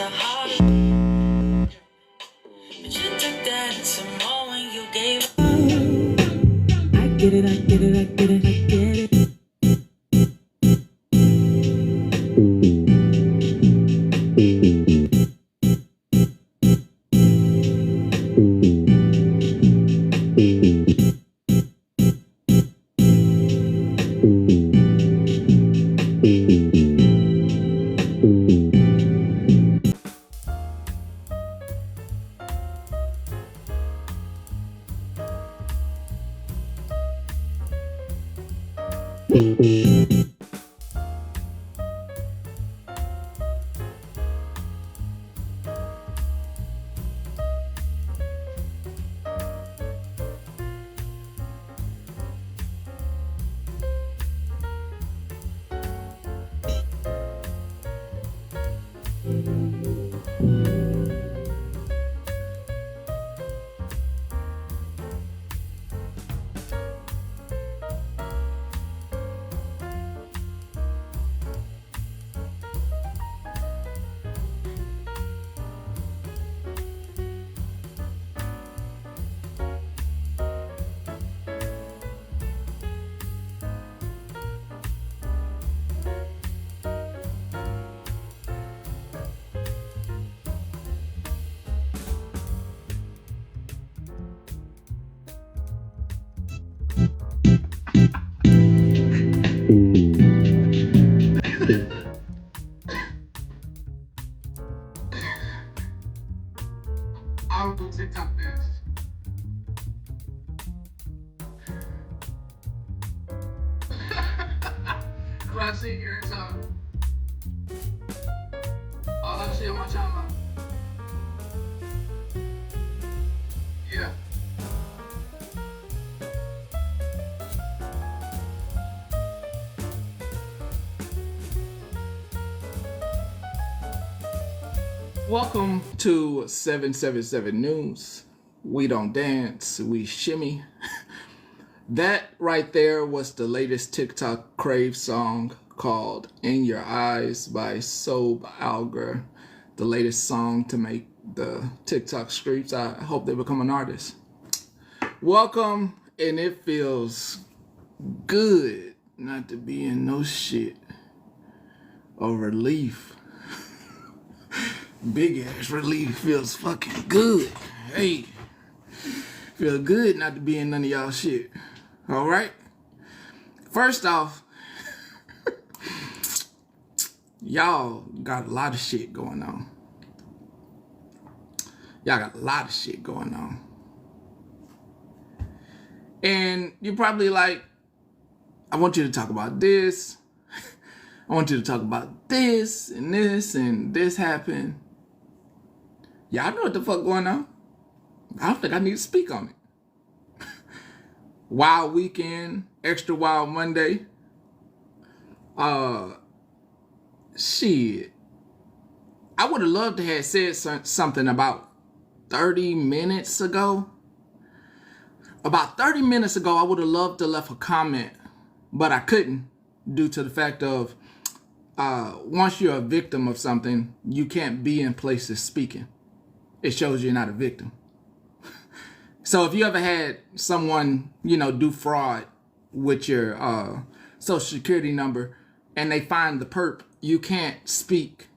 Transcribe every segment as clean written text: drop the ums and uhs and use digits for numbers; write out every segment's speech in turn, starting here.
a heart. But you took that and some more when you gave. I get it, I get it, I get it, I get it. I don't do TikTok dance. Cause I see it every time. All I see on my channel. Yeah. Welcome to 777 News. We don't dance, we shimmy. That right there was the latest TikTok crave song called In Your Eyes by Sob Alger. The latest song to make the TikTok streets. I hope they become an artist. Welcome, and it feels good not to be in no shit. A relief. Big ass relief feels fucking good. Hey, feel good not to be in none of y'all shit. All right. First off, y'all got a lot of shit going on. Y'all got a lot of shit going on. And you're probably like, I want you to talk about this. I want you to talk about this and this happened. Y'all know what the fuck going on. I don't think I need to speak on it. Wild weekend, extra wild Monday. Shit. I would have loved to have said something about 30 minutes ago. About 30 minutes ago, I would have loved to left a comment, but I couldn't due to the fact of once you're a victim of something, you can't be in places speaking. It shows you're not a victim. So if you ever had someone, do fraud with your social security number and they find the perp, you can't speak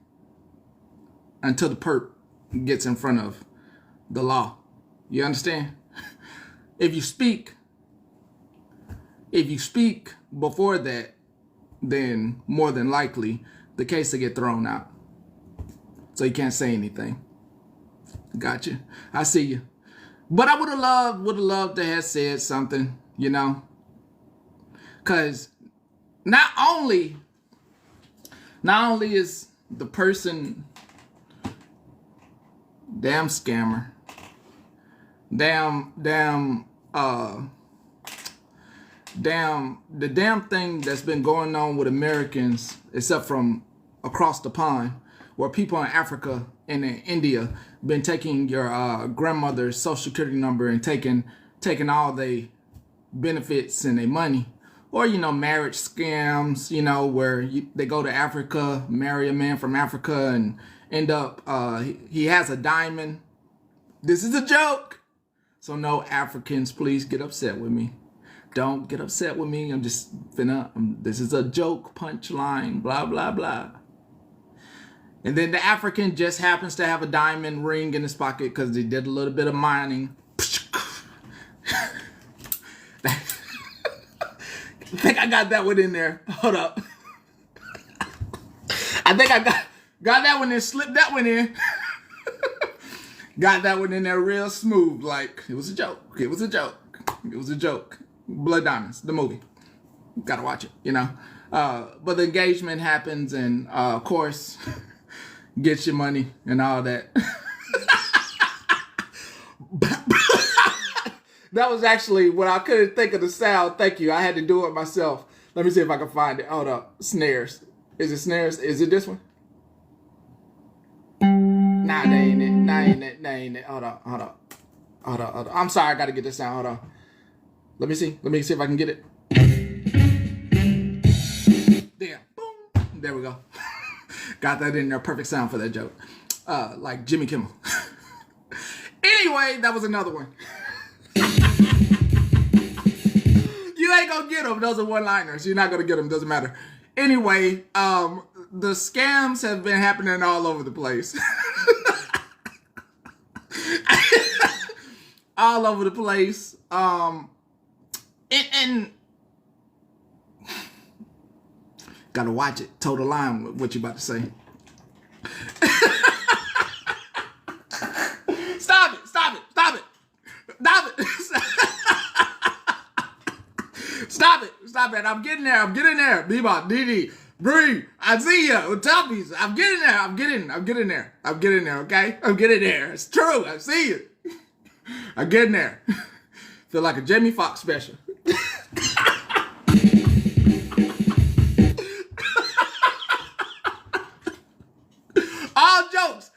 until the perp gets in front of the law. You understand? If you speak before that, then more than likely the case will get thrown out. So you can't say anything. Gotcha. I see you. But I would have loved to have said something, Cause not only is the person damn scammer, the damn thing that's been going on with Americans, except from across the pond, where people in Africa and in India been taking your grandmother's social security number and taking all their benefits and their money. or marriage scams, where they go to Africa, marry a man from Africa, and end up he has a diamond. This is a joke, so no Africans, please get upset with me. Don't get upset with me. I'm just this is a joke, punchline, blah blah blah. And then the African just happens to have a diamond ring in his pocket because they did a little bit of mining. I think I got that one in there. Hold up. I think I got that one in, slipped that one in. Got that one in there real smooth. Like, it was a joke. It was a joke. It was a joke. Blood Diamonds, the movie. Gotta watch it, But the engagement happens and, of course, get your money and all that. That was actually when I couldn't think of the sound. Thank you. I had to do it myself. Let me see if I can find it. Hold up. Snares. Is it snares? Is it this one? Nah, that ain't it. Nah, ain't it. Nah, ain't it. Hold up. I'm sorry. I got to get this sound. Hold on. Let me see. Let me see if I can get it. There. Boom. There we go. Got that in there. Perfect sound for that joke. Like Jimmy Kimmel. Anyway, that was another one. You ain't gonna get them. Those are one-liners. You're not gonna get them. Doesn't matter. Anyway, the scams have been happening all over the place. All over the place. And gotta watch it. Toe the line with what you about to say. Stop it. Stop it. I'm getting there. Bebop, Didi, Bree, I see ya. Tuppies. I'm getting there. I'm getting there, okay? I'm getting there. It's true. I see you. I'm getting there. Feel like a Jamie Foxx special. All jokes.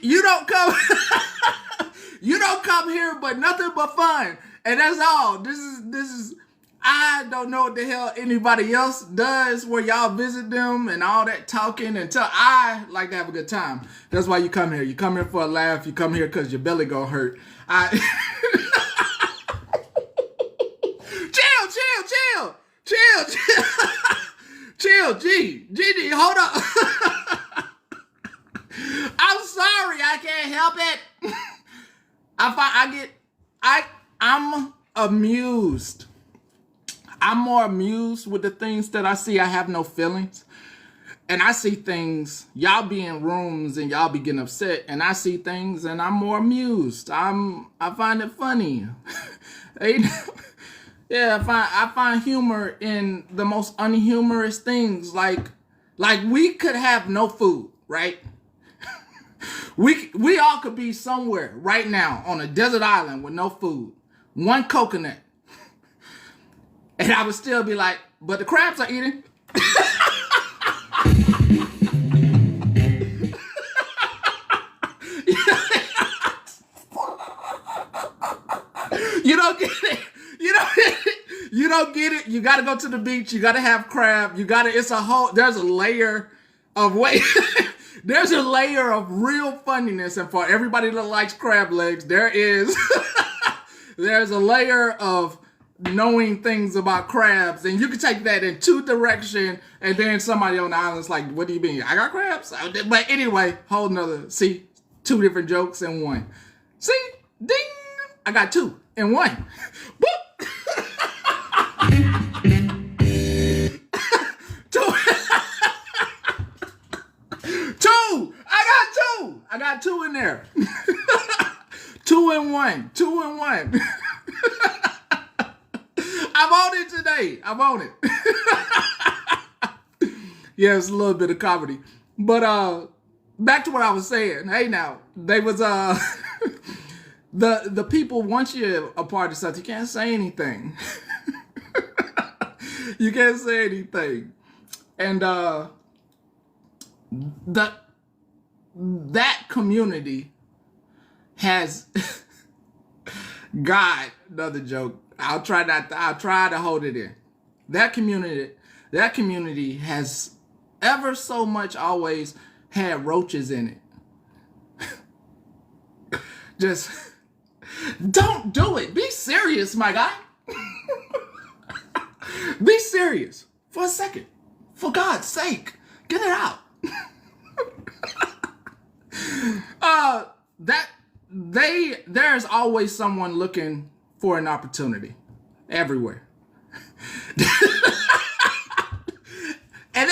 You don't come you don't come here but nothing but fun. And that's all. This is I don't know what the hell anybody else does where y'all visit them and all that talking until I like to have a good time. That's why you come here. You come here for a laugh. You come here because your belly gonna hurt. Chill, G, hold up. I'm sorry, I can't help it. I'm amused. I'm more amused with the things that I see. I have no feelings. And I see things, y'all be in rooms and y'all be getting upset, and I see things and I'm more amused. I find it funny. Yeah, I find humor in the most unhumorous things. Like we could have no food, right? We all could be somewhere right now on a desert island with no food, one coconut, and I would still be like, but the crabs are eating. You don't get it. You don't get it. You gotta go to the beach. You gotta have crab. There's a layer of weight. There's a layer of real funniness. And for everybody that likes crab legs, there's a layer of knowing things about crabs. And you can take that in two directions. And then somebody on the island's like, what do you mean? I got crabs? But anyway, see, two different jokes in one. See? Ding! I got two in one. Boop! Two! I got two in there. Two in one. I'm on it today. I'm on it. Yeah, it's a little bit of comedy. But back to what I was saying. Hey now, they was the people, once you're a part of something, you can't say anything. You can't say anything. And that community has got another joke. I'll try to hold it in. that community has ever so much always had roaches in it. Just don't do it. Be serious, my guy. Be serious for a second. For God's sake, get it out. There's always someone looking for an opportunity everywhere. and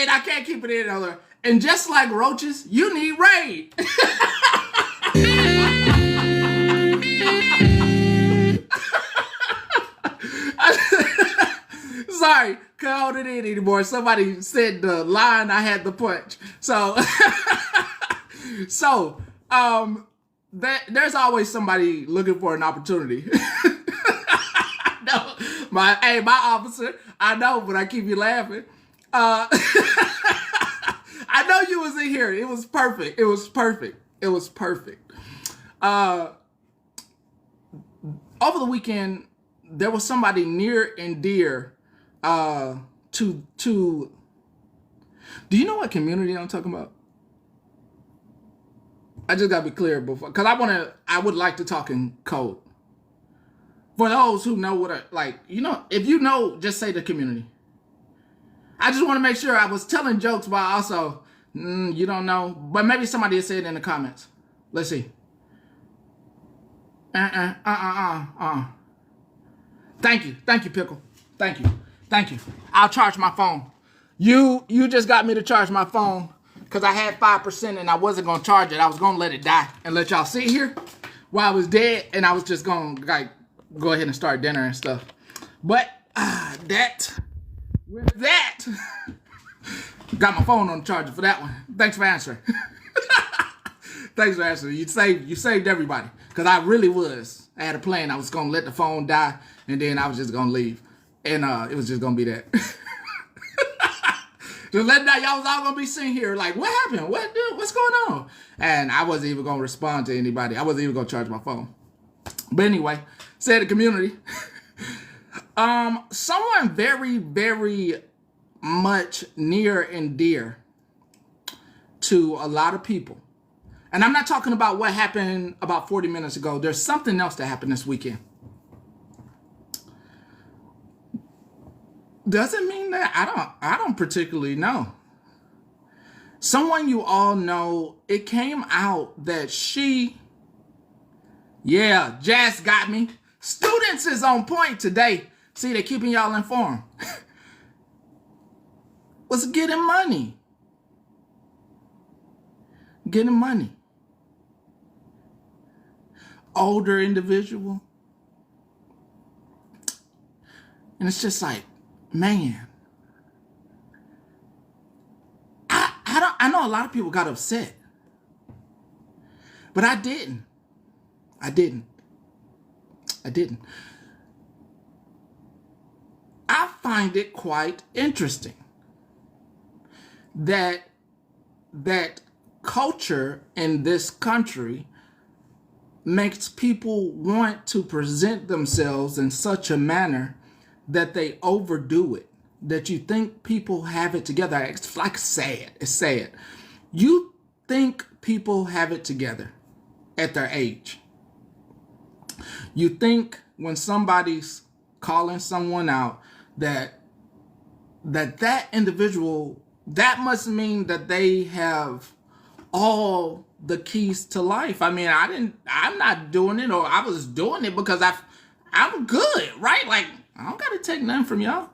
I can't keep it in other. And just like roaches, you need raid. Sorry, can't hold it in anymore. Somebody said the line I had to punch. So, there's always somebody looking for an opportunity. No, my officer, I know, but I keep you laughing. I know you was in here. It was perfect. It was perfect. Over the weekend, there was somebody near and dear to. Do you know what community I'm talking about? I just gotta be clear before, because I would like to talk in code. For those who know what if you know, just say the community. I just want to make sure I was telling jokes, but also, you don't know. But maybe somebody will say it in the comments. Let's see. Thank you, Pickle. Thank you. I'll charge my phone. You just got me to charge my phone because I had 5% and I wasn't gonna charge it. I was gonna let it die and let y'all sit here while I was dead, and I was just gonna go ahead and start dinner and stuff. But with that, got my phone on the charger for that one. Thanks for answering. You saved everybody, because I really was. I had a plan. I was gonna let the phone die, and then I was just gonna leave, and it was just gonna be that. Just letting that y'all was all gonna be sitting here like, what happened? What's going on? And I wasn't even gonna respond to anybody. I wasn't even gonna charge my phone. But anyway, say the community. Someone very, very much near and dear to a lot of people. And I'm not talking about what happened about 40 minutes ago. There's something else that happened this weekend. Doesn't mean that I don't particularly know. Someone you all know, it came out that Jazz got me. Students is on point today. See, they're keeping y'all informed. Was getting money. Older individual. And it's just like, man. I know a lot of people got upset. But I didn't. I find it quite interesting that culture in this country makes people want to present themselves in such a manner that they overdo it, that you think people have it together. It's like sad. It's sad. You think people have it together at their age. You think when somebody's calling someone out that individual, that must mean that they have all the keys to life. I mean, I'm not doing it, or I was doing it because I'm good, right? Like, I don't gotta take nothing from y'all.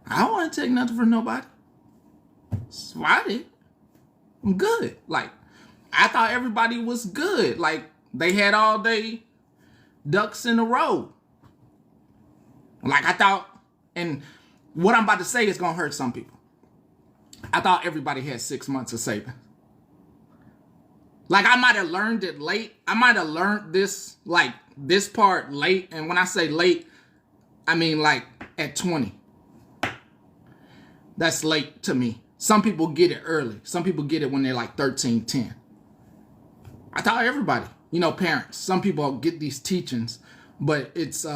I don't want to take nothing from nobody. So I did. I'm good. Like, I thought everybody was good. Like, they had all day ducks in a row. Like, I thought, and what I'm about to say is gonna hurt some people. I thought everybody had 6 months of saving. Like, I might have learned it late. I might have learned this part late. And when I say late, I mean like at 20. That's late to me. Some people get it early. Some people get it when they're like 13, 10. I thought everybody, parents, some people get these teachings, but it's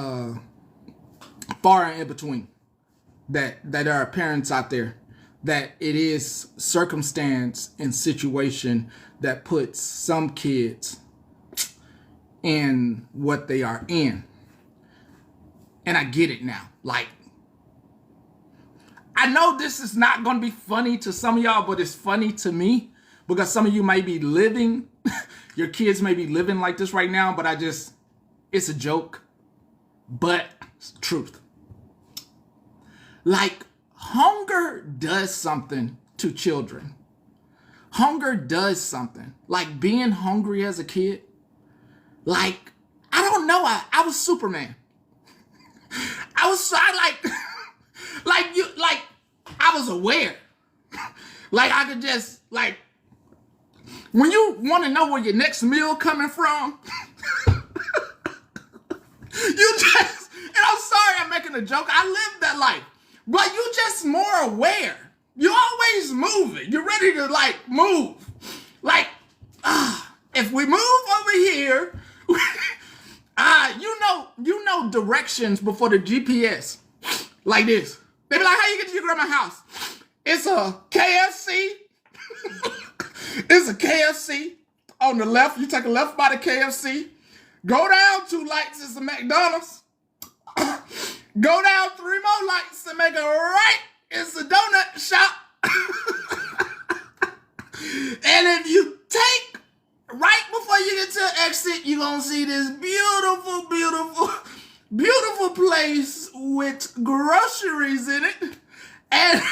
far and in between. That there are parents out there that it is circumstance and situation that puts some kids in what they are in. And I get it now. Like, I know this is not going to be funny to some of y'all, but it's funny to me because some of you may be living, your kids may be living like this right now, but it's a joke, but it's truth. Like, hunger does something to children. Hunger does something. Like being hungry as a kid. Like, I don't know. I was Superman. I was aware. Like I could just like, when you want to know where your next meal coming from, you just, and I'm sorry I'm making a joke. I lived that life. But you just more aware. You're always moving. You're ready to like move. Like, if we move over here, you know directions before the GPS. Like this. They be like, how you get to your grandma's house? It's a KFC. It's a KFC. On the left, you take a left by the KFC. Go down 2 lights, it's a McDonald's. Go down 3 more lights and make a right. It's a donut shop. And if you take right before you get to the exit, you're going to see this beautiful, beautiful, beautiful place with groceries in it. And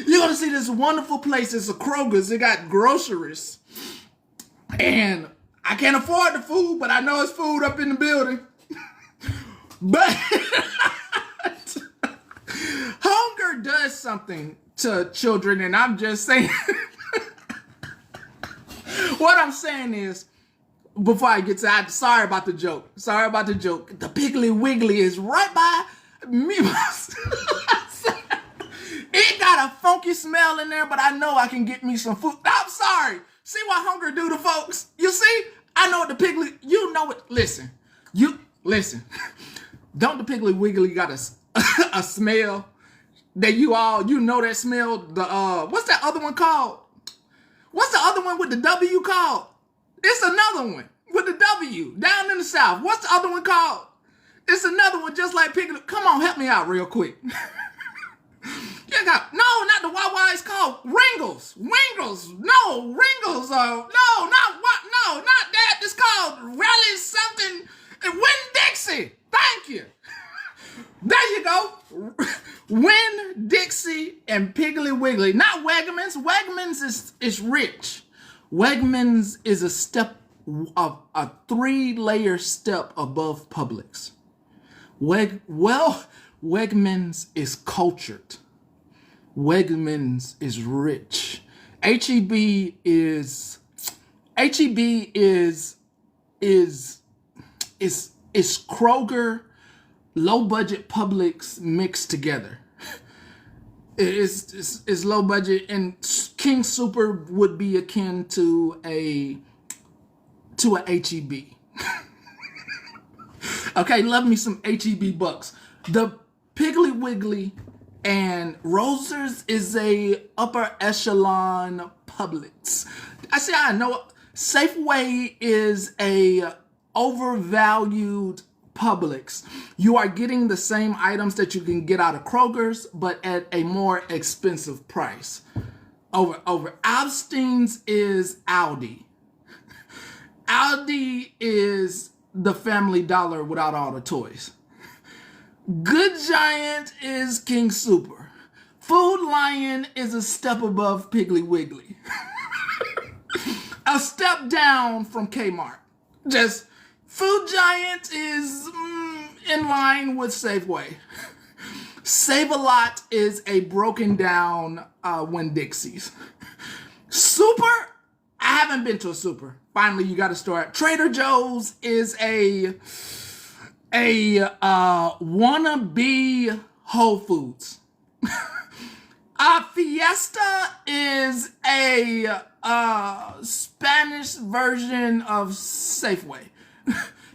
you're going to see this wonderful place. It's a Kroger's. It got groceries. And I can't afford the food, but I know it's food up in the building. But hunger does something to children, and I'm just saying. What I'm saying is, before I get to, sorry about the joke. Sorry about the joke. The Piggly Wiggly is right by me. It got a funky smell in there, but I know I can get me some food. I'm sorry. See what hunger do to folks? You see? I know what the Piggly, you know it. Listen. Don't the Piggly Wiggly got a smell that you know that smell? The what's that other one called? What's the other one with the W called? It's another one with the W down in the South. What's the other one called? It's another one just like Piggly. Come on, help me out real quick. No, not the Wawa. It's called Ringles. No, Ringles. No, not that. It's called Rally something. Winn-Dixie. Thank you. There you go. Winn-Dixie and Piggly Wiggly. Not Wegmans. Wegmans is rich. Wegmans is a 3-layer step above Publix. Wegmans is cultured. Wegmans is rich. H-E-B is Kroger, low budget Publix mixed together. It's low budget, and King Super would be akin to a H-E-B. Okay, love me some H-E-B bucks. The Piggly Wiggly and Roser's is a upper echelon Publix. I know Safeway is a overvalued Publix. You are getting the same items that you can get out of Kroger's, but at a more expensive price. Over Alstein's is Aldi. Aldi is the Family Dollar without all the toys. Good Giant is King Super. Food Lion is a step above Piggly Wiggly. A step down from Kmart. Just Food Giant is in line with Safeway. Save-A-Lot is a broken down Winn-Dixie's. Super, I haven't been to a Super. Finally, you got to start. Trader Joe's is a wannabe Whole Foods. Fiesta is a Spanish version of Safeway.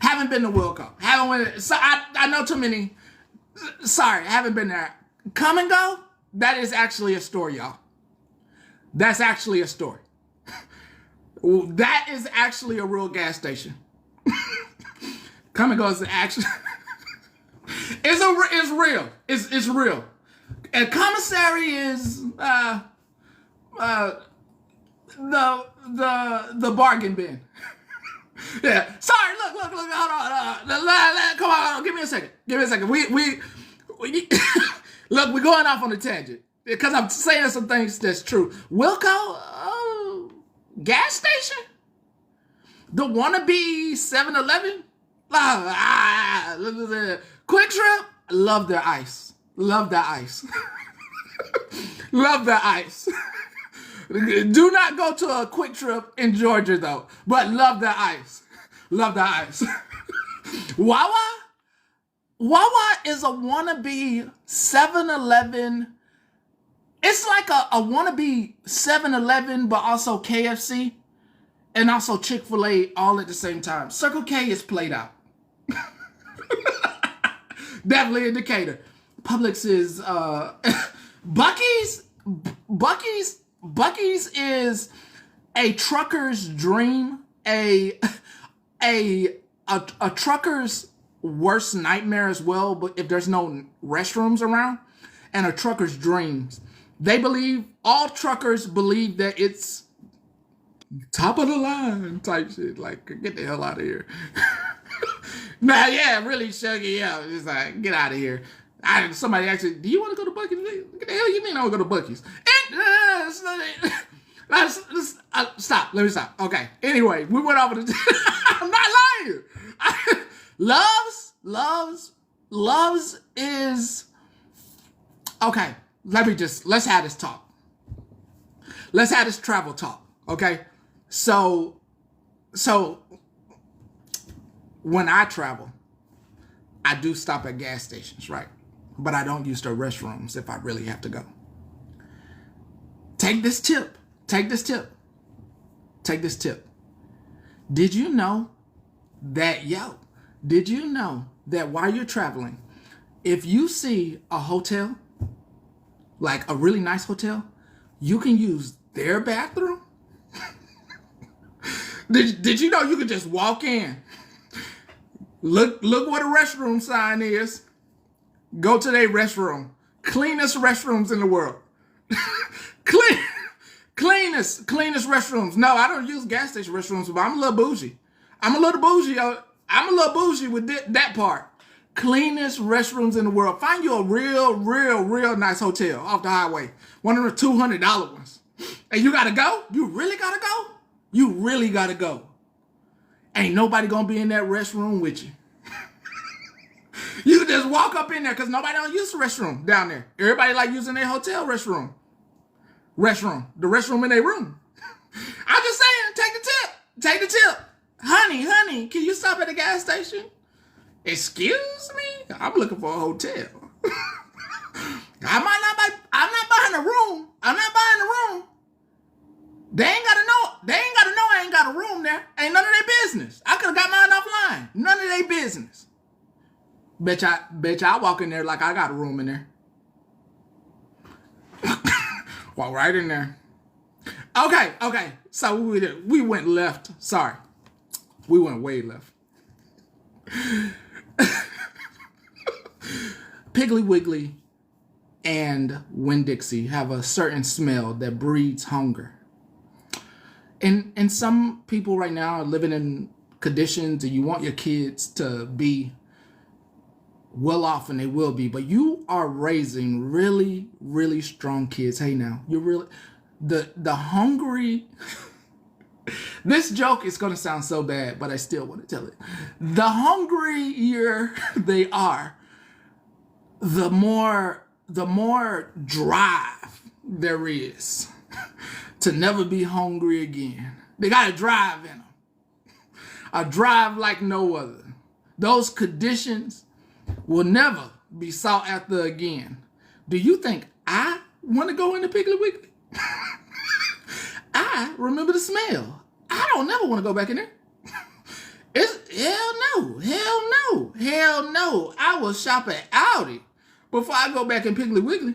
Haven't been to Wilco. Haven't went. So I know too many. Sorry, haven't been there. Come and go. That is actually a story, y'all. That's actually a story. That is actually a real gas station. Come and go is actually. It's real. It's real. And commissary is the bargain bin. Yeah. Sorry. Look. Hold on. Come on. Give me a second. We look. We're going off on a tangent because I'm saying some things that's true. Wilco, gas station, the wannabe 7-Eleven, Quick Trip. Love their ice. Love their ice. Love their ice. Do not go to a Quick Trip in Georgia though, but love their ice. Love their ice. Wawa is a wannabe 7-Eleven. It's like a wannabe 7-Eleven, but also KFC and also Chick-fil-A all at the same time. Circle K is played out. Definitely a Decatur. Publix is Buc-ee's is a trucker's dream, a trucker's worst nightmare as well, but if there's no restrooms around, and a trucker's dreams. All truckers believe that it's top of the line type shit. Like, get the hell out of here. Nah, yeah, really shuggy out. Just like, get out of here. Somebody actually, do you want to go to Buc-ee's? What the hell you mean I want to go to Buc-ee's? Stop. Let me stop. Okay. Anyway, we went over the. I'm not lying. Loves is okay. Let's have this talk. Let's have this travel talk. Okay. So when I travel, I do stop at gas stations, right? But I don't use the restrooms if I really have to go. Take this tip. Did you know that while you're traveling, if you see a hotel, like a really nice hotel, you can use their bathroom? Did you know you could just walk in? Look what a restroom sign is. Go to their restroom. Cleanest restrooms in the world. Cleanest restrooms. No, I don't use gas station restrooms, but I'm a little bougie. I'm a little bougie with that part. Cleanest restrooms in the world. Find you a real nice hotel off the highway. One of the $200 ones. And you gotta go? You really gotta go? You really gotta go. Ain't nobody gonna be in that restroom with you. You can just walk up in there because nobody don't use the restroom down there. Everybody like using their hotel restroom. The restroom in their room. I'm just saying, take the tip. Honey, can you stop at the gas station? Excuse me? I'm looking for a hotel. I'm not buying a room. They ain't gotta know I ain't got a room there. Ain't none of their business. I could have got mine offline. None of their bet you I walk in there like I got a room in there. Walk right in there. Okay. So we went left. Sorry. We went way left. Piggly Wiggly and Winn-Dixie have a certain smell that breeds hunger. And some people right now are living in conditions and you want your kids to be well off, and they will be, but you are raising really strong kids. Hey now, you're really the hungry. This joke is gonna sound so bad, but I still want to tell it. The hungrier they are, the more drive there is to never be hungry again. They got a drive in them, a drive like no other. Those conditions will never be sought after again. Do you think I want to go into Piggly Wiggly? I remember the smell. I don't never want to go back in there. hell no, hell no, hell no. I will shop at Aldi before I go back in Piggly Wiggly.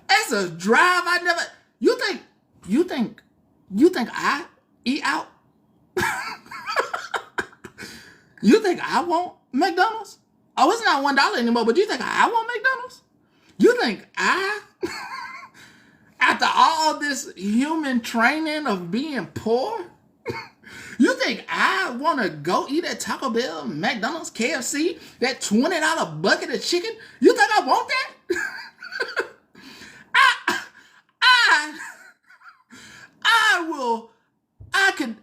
That's a drive I never. You think I eat out? You think I want McDonald's? Oh, it's not $1 anymore, but you think I want McDonald's? You think after all this human training of being poor, you think I want to go eat at Taco Bell, McDonald's, KFC, that $20 bucket of chicken? You think I want that?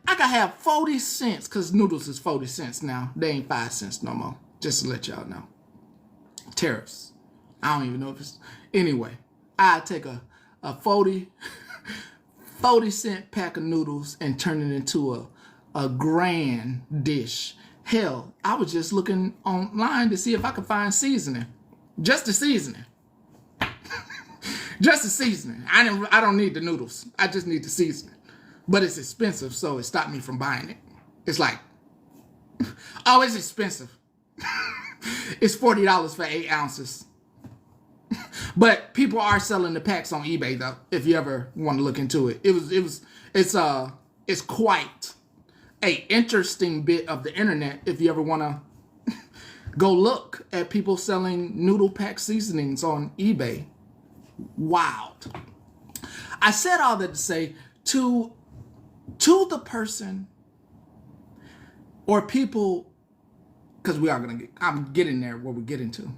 I could have 40 cents, because noodles is 40 cents now. They ain't 5 cents no more. Just to let y'all know. Tariffs. I don't even know if it's... Anyway, I take a 40 cent pack of noodles and turn it into a grand dish. Hell, I was just looking online to see if I could find seasoning. Just the seasoning. Just the seasoning. I don't need the noodles. I just need the seasoning. But it's expensive, so it stopped me from buying it. It's like, oh, it's expensive. It's $40 for 8 ounces. But people are selling the packs on eBay though. If you ever want to look into it, it's quite a interesting bit of the internet. If you ever want to go look at people selling noodle pack seasonings on eBay. Wild. I said all that to say to the person or people, because I'm getting there where we're getting to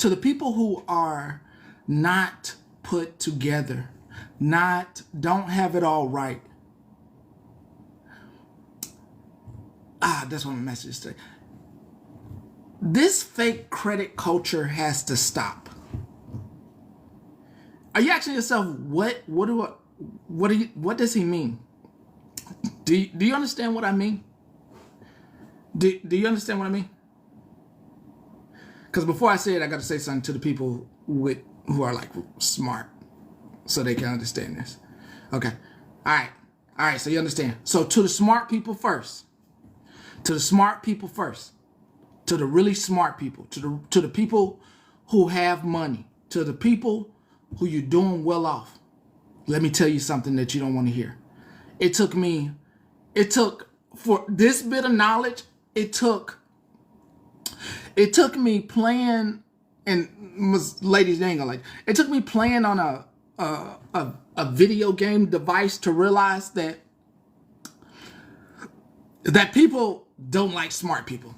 the people who are not put together, don't have it all right. That's what my message is today. This fake credit culture has to stop. Are you asking yourself, what does he mean? Do you understand what I mean? Do you understand what I mean? Because before I say it, I got to say something to the people who are like smart, so they can understand this. Okay, all right. So you understand. So to the smart people first. To the smart people first. To the really smart people. To the people who have money. To the people who you're doing well off. Let me tell you something that you don't want to hear. For this bit of knowledge, it took me playing, and ladies, they ain't gonna like, it took me playing on a video game device to realize that people don't like smart people.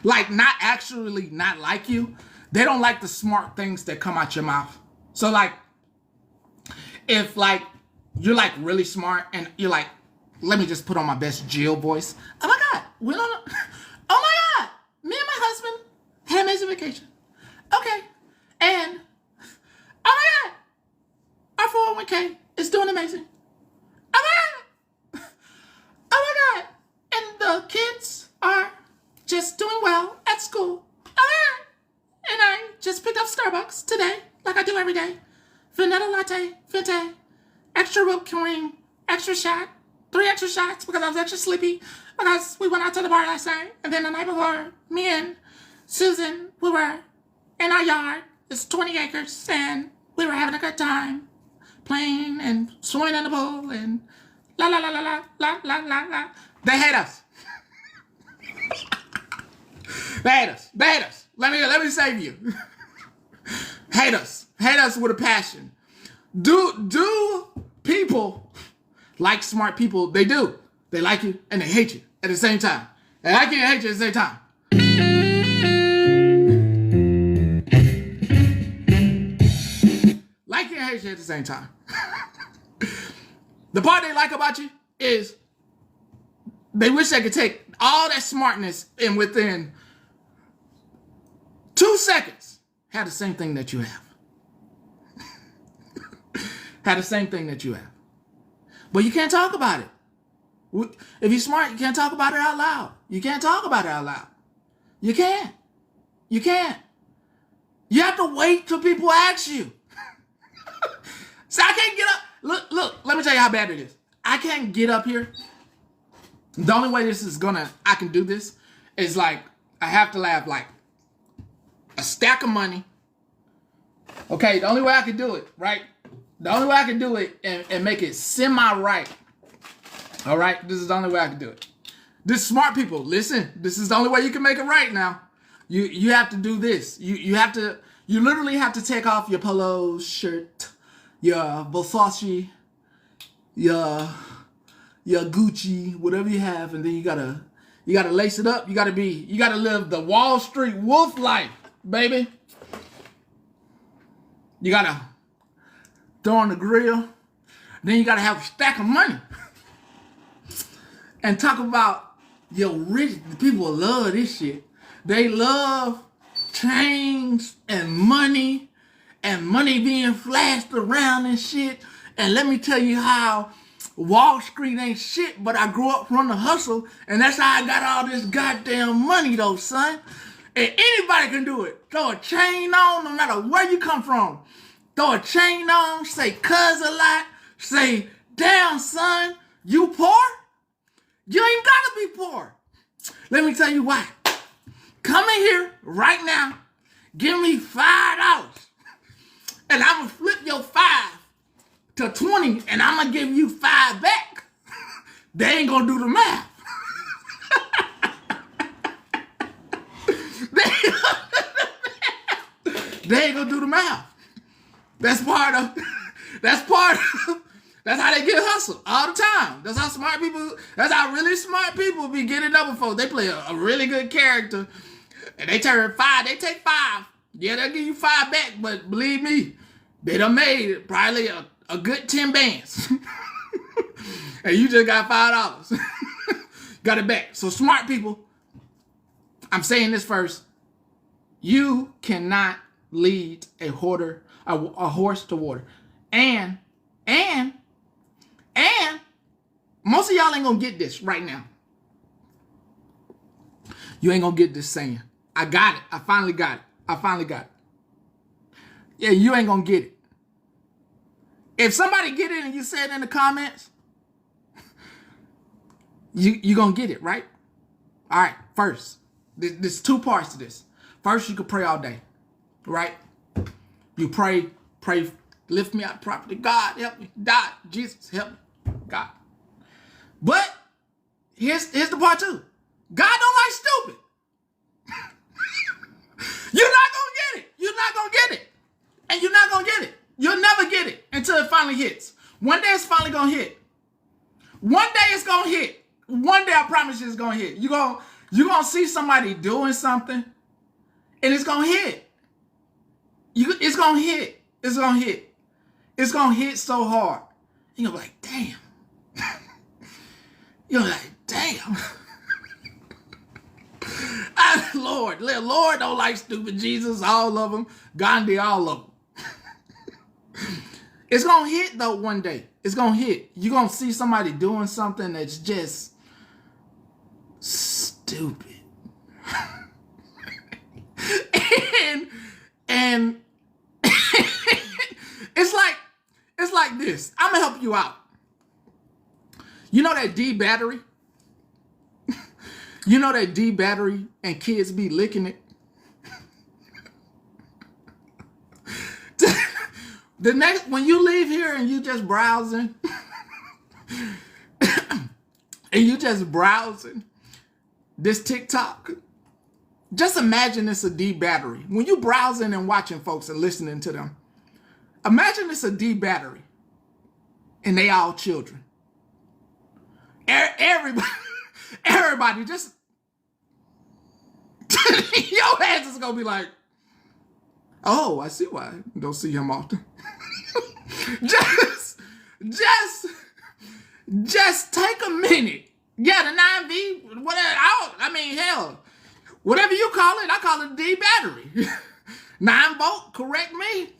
Like, not actually not like you. They don't like the smart things that come out your mouth. So like, if like you're like really smart and you're like, let me just put on my best Jill voice. Oh my God, oh my God, me and my husband had an amazing vacation. Okay, and oh my God, our 401k is doing amazing. Oh my God, oh my God, and the kids are just doing well at school. Oh my God, and I just picked up Starbucks today, like I do every day. Vanilla latte, Fente, extra whipped cream, extra shot, 3 extra shots because I was extra sleepy because we went out to the bar last night. And then the night before, me and Susan, we were in our yard. It's 20 acres and we were having a good time playing and swimming in the pool and la la la la la la la la la. They hate us. They hate us. They hate us. Let me save you. Hate us. Hate us with a passion. Do people like smart people? They do. They like you and they hate you at the same time. They like you and hate you at the same time. Like you and hate you at the same time. The part they like about you is they wish they could take all that smartness and within 2 seconds have the same thing that you have. Have the same thing that you have. But you can't talk about it. If you're smart, you can't talk about it out loud. You can't talk about it out loud. You can't. You can't. You have to wait till people ask you. So I can't get up. Look, let me tell you how bad it is. I can't get up here The only way I can do this is like, I have to have like a stack of money. Okay, the only way I can do it, right? The only way I can do it and make it semi-right. All right, this is the only way I can do it. This smart people, listen, this is the only way you can make it right now. You have to do this. You literally have to take off your polo shirt, your Versace, your Gucci, whatever you have, and then you gotta lace it up. You gotta live the Wall Street wolf life, baby. You gotta throw on the grill. Then you gotta have a stack of money. And talk about your rich people love this shit. They love chains and money being flashed around and shit. And let me tell you how Wall Street ain't shit, but I grew up from the hustle, and that's how I got all this goddamn money though, son. And anybody can do it. Throw a chain on, no matter where you come from. Throw a chain on, say cuz a lot, say, damn son, you poor? You ain't gotta be poor. Let me tell you why. Come in here right now, give me $5, and I'm gonna flip your 5 to 20, and I'm gonna give you 5 back. They ain't gonna do the math. They ain't gonna do the math. That's how they get hustled all the time. That's how really smart people be getting up with folks. They play a really good character, and they take 5. Yeah, they'll give you 5 back, but believe me, they done made probably a good 10 bands. And you just got $5. Got it back. So smart people, I'm saying this first. You cannot lead a horse to water. And most of y'all ain't gonna get this right now. You ain't gonna get this saying, I got it. I finally got it. Yeah, you ain't gonna get it. If somebody get it and you say it in the comments, you gonna get it, right? All right, first, there's 2 parts to this. First, you can pray all day, right? You pray, lift me out of poverty. God, help me. God, Jesus, help me. God. But here's the part 2. God don't like stupid. You're not gonna get it. You're not gonna get it. And you're not gonna get it. You'll never get it until it finally hits. One day it's finally gonna hit. One day it's gonna hit. One day I promise you it's gonna hit. You're gonna see somebody doing something, and it's gonna hit. It's gonna hit. It's gonna hit. It's gonna hit so hard. You're gonna be like, damn. You're like, damn. Lord don't like stupid. Jesus, all of them. Gandhi, all of them. It's gonna hit though one day. It's gonna hit. You're gonna see somebody doing something that's just stupid. and it's like this. I'm gonna help you out. You know that D battery? You know that D battery and kids be licking it? When you leave here and you just browsing, this TikTok, just imagine it's a D battery. When you browsing and watching folks and listening to them, imagine it's a D battery and they all children. Everybody just, your hands is gonna be like, oh, I see why I don't see him often. just take a minute. Yeah, the 9V, whatever. Hell, whatever you call it, I call it a D battery. 9 volt, correct me.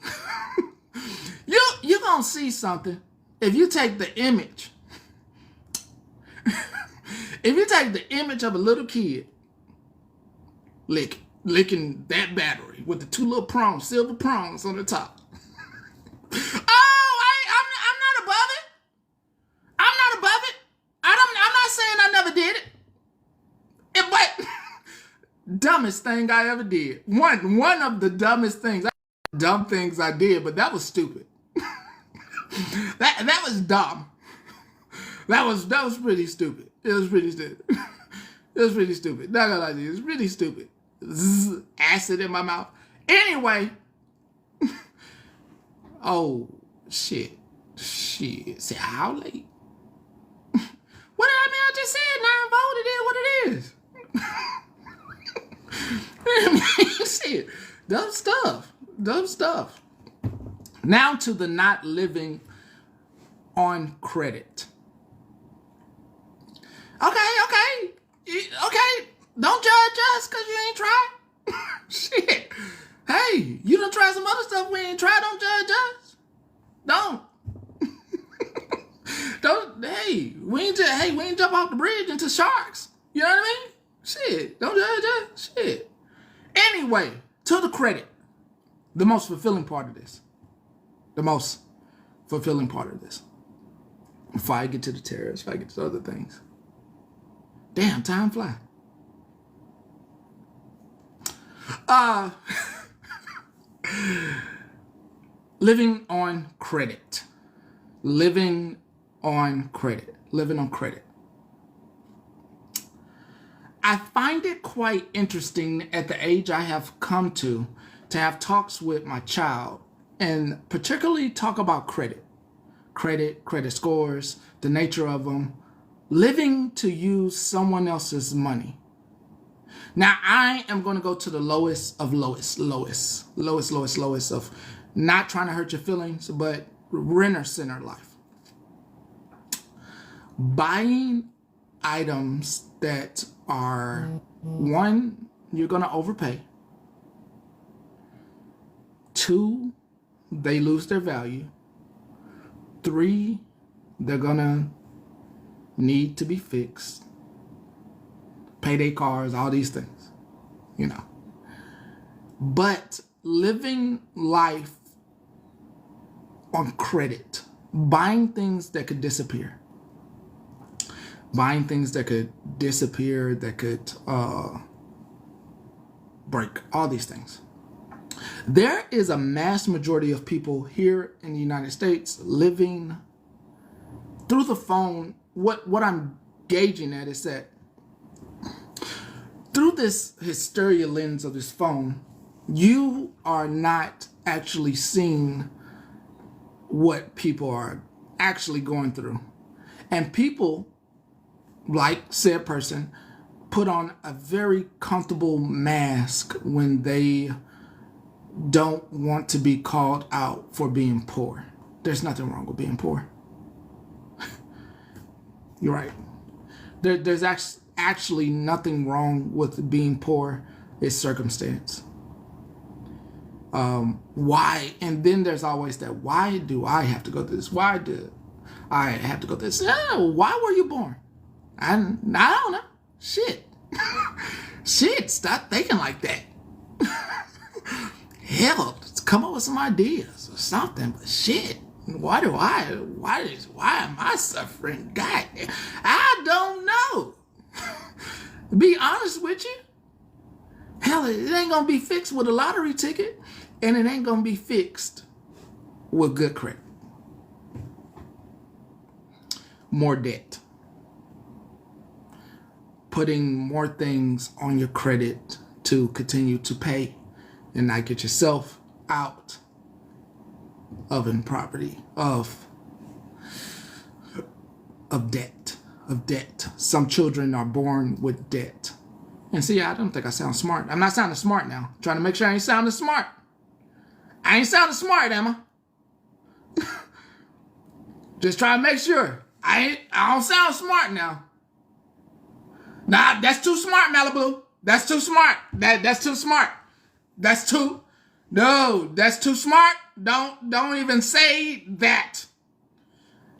You're gonna see something if you take the image. If you take the image of a little kid licking that battery with the 2 little prongs, silver prongs on the top. I'm not above it. I'm not saying I never did Dumbest thing I ever did. One of the dumbest things. Dumb things I did, but that was stupid. that was dumb. That was pretty stupid. It was pretty stupid. It was pretty stupid. Not gonna lie to you, it was really stupid. Zzz, acid in my mouth. Anyway. Oh shit. Shit. Say how late? What did I mean? I just said 9 voted. It what it is. Shit. Dumb stuff. Dumb stuff. Now to the not living on credit. Okay. Don't judge us because you ain't tried. Shit. Hey, you done try some other stuff we ain't tried. Don't judge us. Don't. We ain't jump off the bridge into sharks. You know what I mean? Shit. Don't judge us. Shit. Anyway, to the credit. The most fulfilling part of this. Before I get to the terrorists, before I get to other things. Damn, time fly. Living on credit. Living on credit. I find it quite interesting at the age I have come to have talks with my child and particularly talk about credit scores, the nature of them, living to use someone else's money. Now, I am going to go to the lowest of lowest of not trying to hurt your feelings, but renter center life. Buying items that are, one, you're going to overpay. Two, they lose their value. Three, they're going to need to be fixed. Payday cars, all these things, you know. But living life on credit, buying things that could disappear. That could break, all these things. There is a mass majority of people here in the United States living through the phone. What I'm gauging at is that through this hysteria lens of this phone, you are not actually seeing what people are actually going through. And people, like said person, put on a very comfortable mask when they don't want to be called out for being poor. There's nothing wrong with being poor. You're right. There's actually nothing wrong with being poor. It's circumstance. Why? And then there's always that, why do I have to go through this? Why do I have to go through this? Oh, why were you born? I don't know. Shit. Stop thinking like that. Hell, come up with some ideas or something, but shit. Why am I suffering? God, I don't know. Be honest with you. Hell, it ain't gonna be fixed with a lottery ticket, and it ain't gonna be fixed with good credit. More debt. Putting more things on your credit to continue to pay and not get yourself out of improperty, of debt. Some children are born with debt. And see, I don't think I sound smart. I'm not sounding smart now. I'm trying to make sure I ain't sounding smart. I ain't sounding smart, am I? Just trying to make sure. I don't sound smart now. Nah, that's too smart, Malibu. That's too smart. That's too smart. That's too smart. Don't even say that.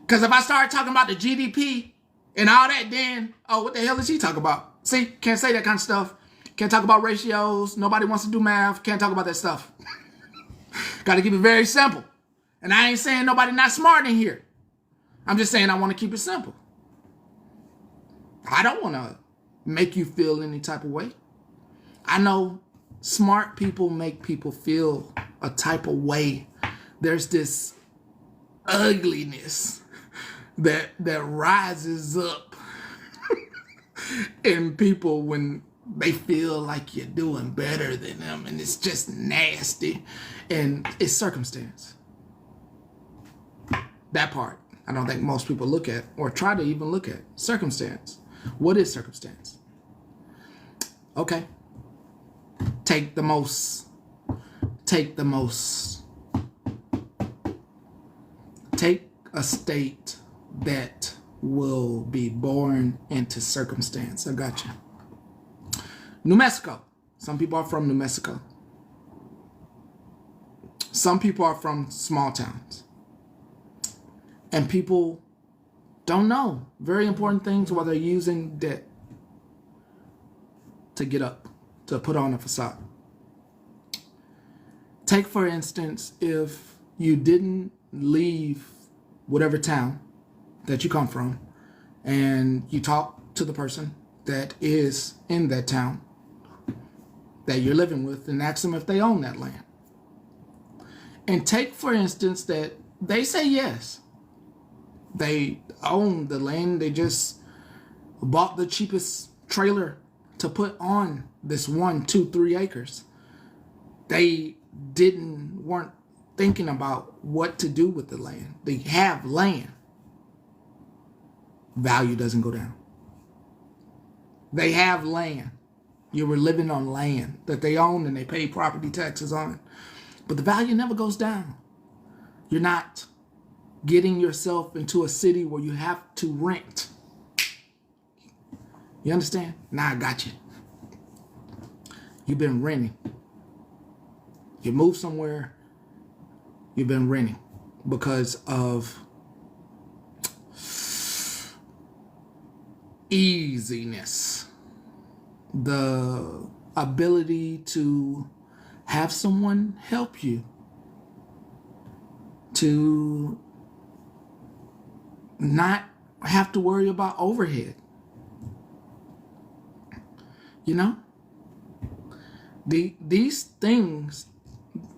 Because if I start talking about the GDP and all that, then, what the hell is he talking about? See, can't say that kind of stuff. Can't talk about ratios. Nobody wants to do math. Can't talk about that stuff. Got to keep it very simple. And I ain't saying nobody not smart in here. I'm just saying I want to keep it simple. I don't want to make you feel any type of way. I know smart people make people feel a type of way. There's this ugliness that rises up in people when they feel like you're doing better than them, and it's just nasty, and it's circumstance. That part I don't think most people look at or try to even look at. Circumstance. What is circumstance? Okay. Take a state that will be born into circumstance. I got you. New Mexico. Some people are from New Mexico. Some people are from small towns. And people don't know very important things while they're using debt to get up, to put on a facade. Take, for instance, if you didn't leave whatever town that you come from and you talk to the person that is in that town that you're living with and ask them if they own that land. And take, for instance, that they say yes. They own the land. They just bought the cheapest trailer to put on this 1, 2, 3 acres. They weren't thinking about what to do with the land. They have land. Value doesn't go down. They have land. You were living on land that they own and they pay property taxes on. But the value never goes down. You're not getting yourself into a city where you have to rent. You understand? Now I got you. You've been renting. You moved somewhere, you've been renting because of easiness. The ability to have someone help you, to not have to worry about overhead. You know? These things,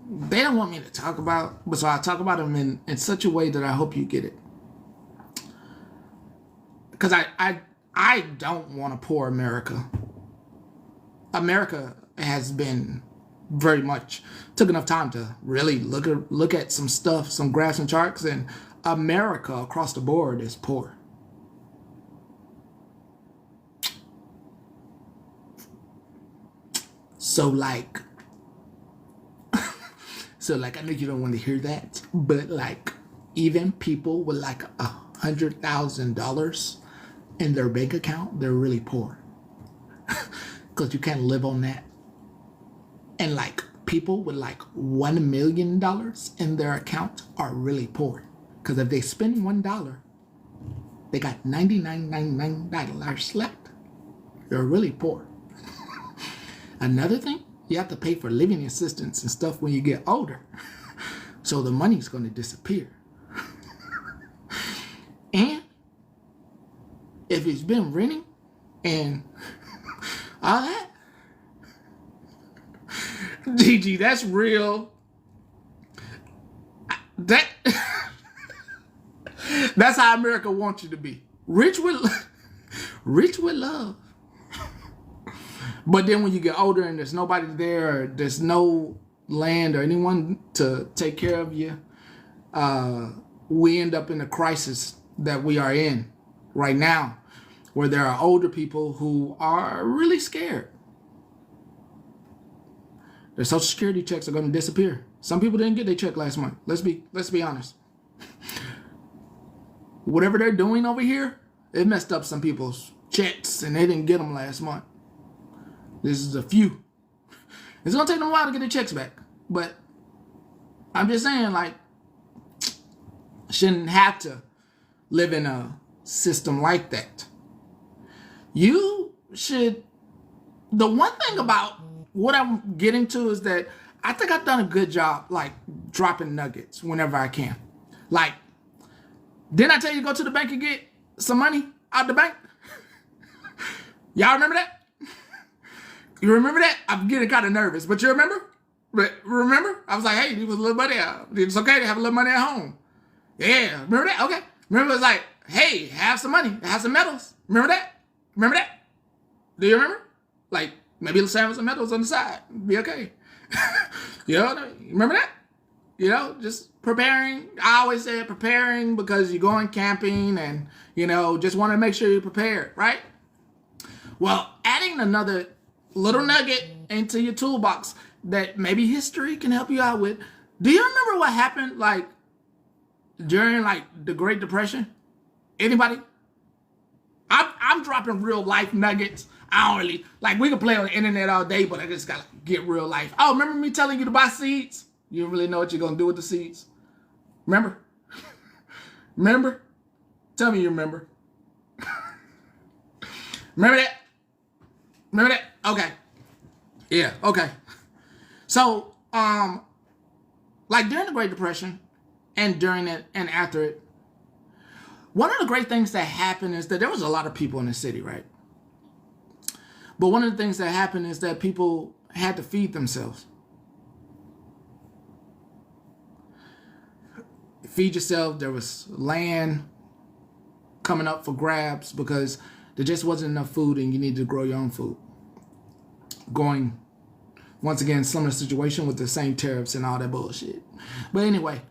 they don't want me to talk about, but so I talk about them in such a way that I hope you get it. Because I don't want a poor America. America has been very much, took enough time to really look at some stuff, some graphs and charts, and America across the board is poor. So like, I know you don't want to hear that, but like, even people with like $100,000 in their bank account, they're really poor. Because you can't live on that. And like, people with like $1 million in their account are really poor. Because if they spend $1, they got $99.99 left. They're really poor. Another thing, you have to pay for living assistance and stuff when you get older. So the money's going to disappear. And if it's been renting and all that, Gigi, that's real. That's how America wants you to be. Rich with love. But then when you get older and there's nobody there, or there's no land or anyone to take care of you, we end up in the crisis that we are in right now, where there are older people who are really scared. Their Social Security checks are going to disappear. Some people didn't get their check last month. Let's be honest. Whatever they're doing over here, it messed up some people's checks and they didn't get them last month. This is a few. It's going to take them a while to get their checks back. But I'm just saying, like, shouldn't have to live in a system like that. You should. The one thing about what I'm getting to is that I think I've done a good job, like, dropping nuggets whenever I can. Like, didn't I tell you to go to the bank and get some money out the bank? Y'all remember that? You remember that? I'm getting kind of nervous, but you remember? Remember? I was like, hey, you was a little money out. It's okay to have a little money at home. Yeah, remember that? Okay. Remember it was like, hey, have some money, have some medals. Remember that? Remember that? Do you remember? Like, maybe let's have some medals on the side. Be okay. You know, remember that? You know, just preparing. I always say preparing because you're going camping and, you know, just want to make sure you're prepared, right? Well, adding another little nugget into your toolbox that maybe history can help you out with. Do you remember what happened, like, during, like, the Great Depression? Anybody? I'm dropping real life nuggets. I don't really, like, we can play on the internet all day, but I just gotta get real life. Oh, remember me telling you to buy seeds? You don't really know what you're gonna do with the seeds. Remember? Remember? Tell me you remember. Remember that? Remember that? Okay. Yeah, okay. So, like during the Great Depression and during it and after it, one of the great things that happened is that there was a lot of people in the city, right? But one of the things that happened is that people had to feed themselves. Feed yourself. There was land coming up for grabs because there just wasn't enough food and you needed to grow your own food. Going, once again, similar situation with the same tariffs and all that bullshit. But anyway,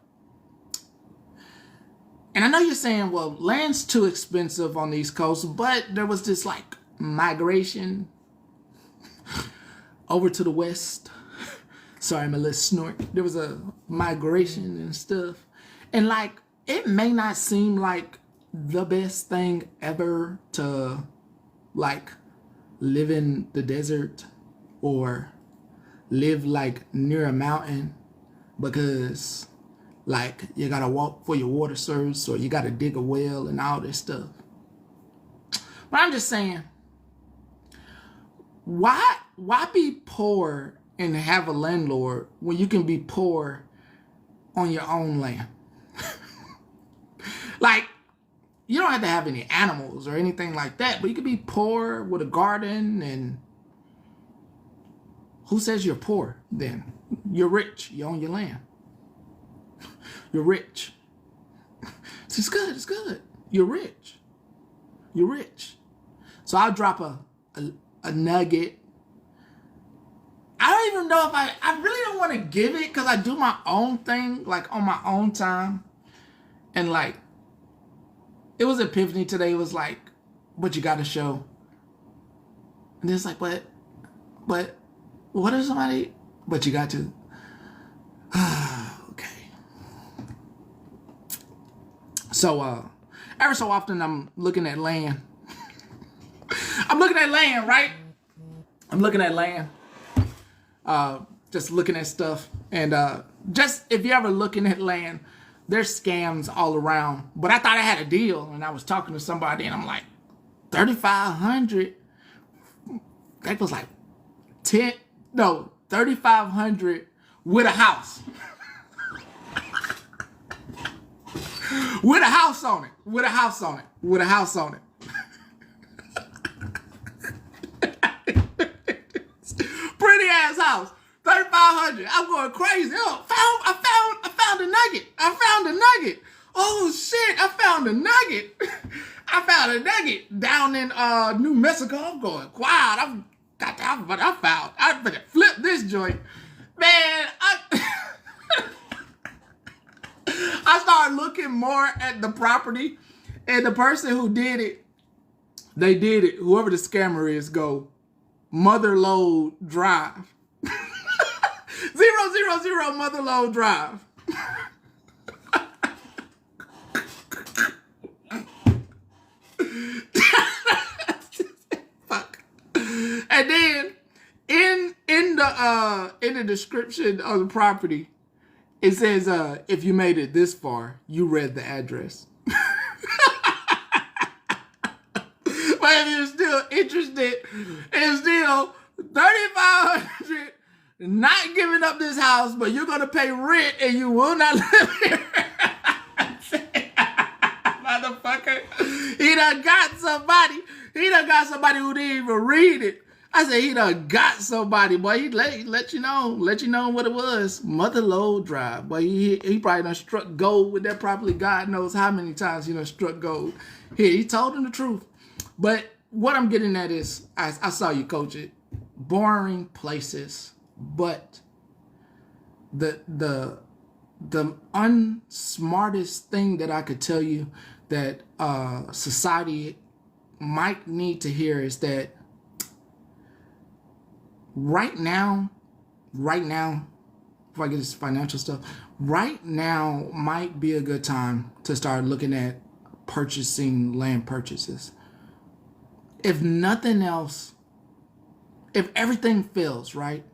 and I know you're saying, well, land's too expensive on the East Coast, but there was this like migration over to the West. Sorry, I'm a little snort. There was a migration and stuff. And like, it may not seem like the best thing ever to like live in the desert or live like near a mountain because like you gotta walk for your water source or you gotta dig a well and all this stuff. But I'm just saying, why be poor and have a landlord when you can be poor on your own land? Like, you don't have to have any animals or anything like that, but you could be poor with a garden. And who says you're poor then? You're rich. You own your land. You're rich. It's good. It's good. You're rich. You're rich. So I'll drop a nugget. I don't even know if I really don't want to give it because I do my own thing, like on my own time. And like, it was epiphany today. It was like, but you got to show. And it's like, but what if somebody, but you got to. Okay. So, ever so often I'm looking at land. I'm looking at land, right? I'm looking at land. Just looking at stuff. And just if you're ever looking at land, there's scams all around. But I thought I had a deal, and I was talking to somebody, and I'm like, $3,500. That was like $3,500 with a house. With a house on it. With a house on it. With a house on it. Pretty ass house. $3,500. I'm going crazy. Oh, I found a nugget. I found a nugget. Oh shit! I found a nugget. I found a nugget down in New Mexico. I'm going wild. I better flip this joint, man. I started looking more at the property, and the person who did it, they did it. Whoever the scammer is, go Motherlode Drive. 000 Motherlode Drive. Fuck. And then in the description of the property, it says if you made it this far, you read the address. But if you're still interested, it's still $3,500. Not giving up this house, but you're gonna pay rent and you will not live here. Motherfucker. He done got somebody who didn't even read it. I said he done got somebody, boy. He let you know what it was. Mother Load Drive, boy. He probably done struck gold with that properly. God knows how many times he done struck gold. He told him the truth. But what I'm getting at is, I saw you coach it. Boring places, but the unsmartest thing that I could tell you that society might need to hear is that right now, before I get this financial stuff, right now might be a good time to start looking at purchasing land purchases. If nothing else, if everything fails, right?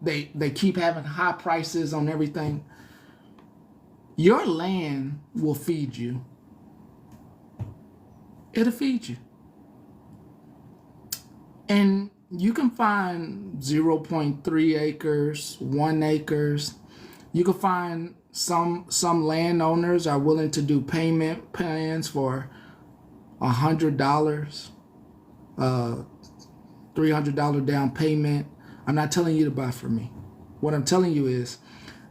They keep having high prices on everything. Your land will feed you. It'll feed you. And you can find 0.3 acres, 1 acres. You can find some landowners are willing to do payment plans for $100, $300 down payment. I'm not telling you to buy from me. What I'm telling you is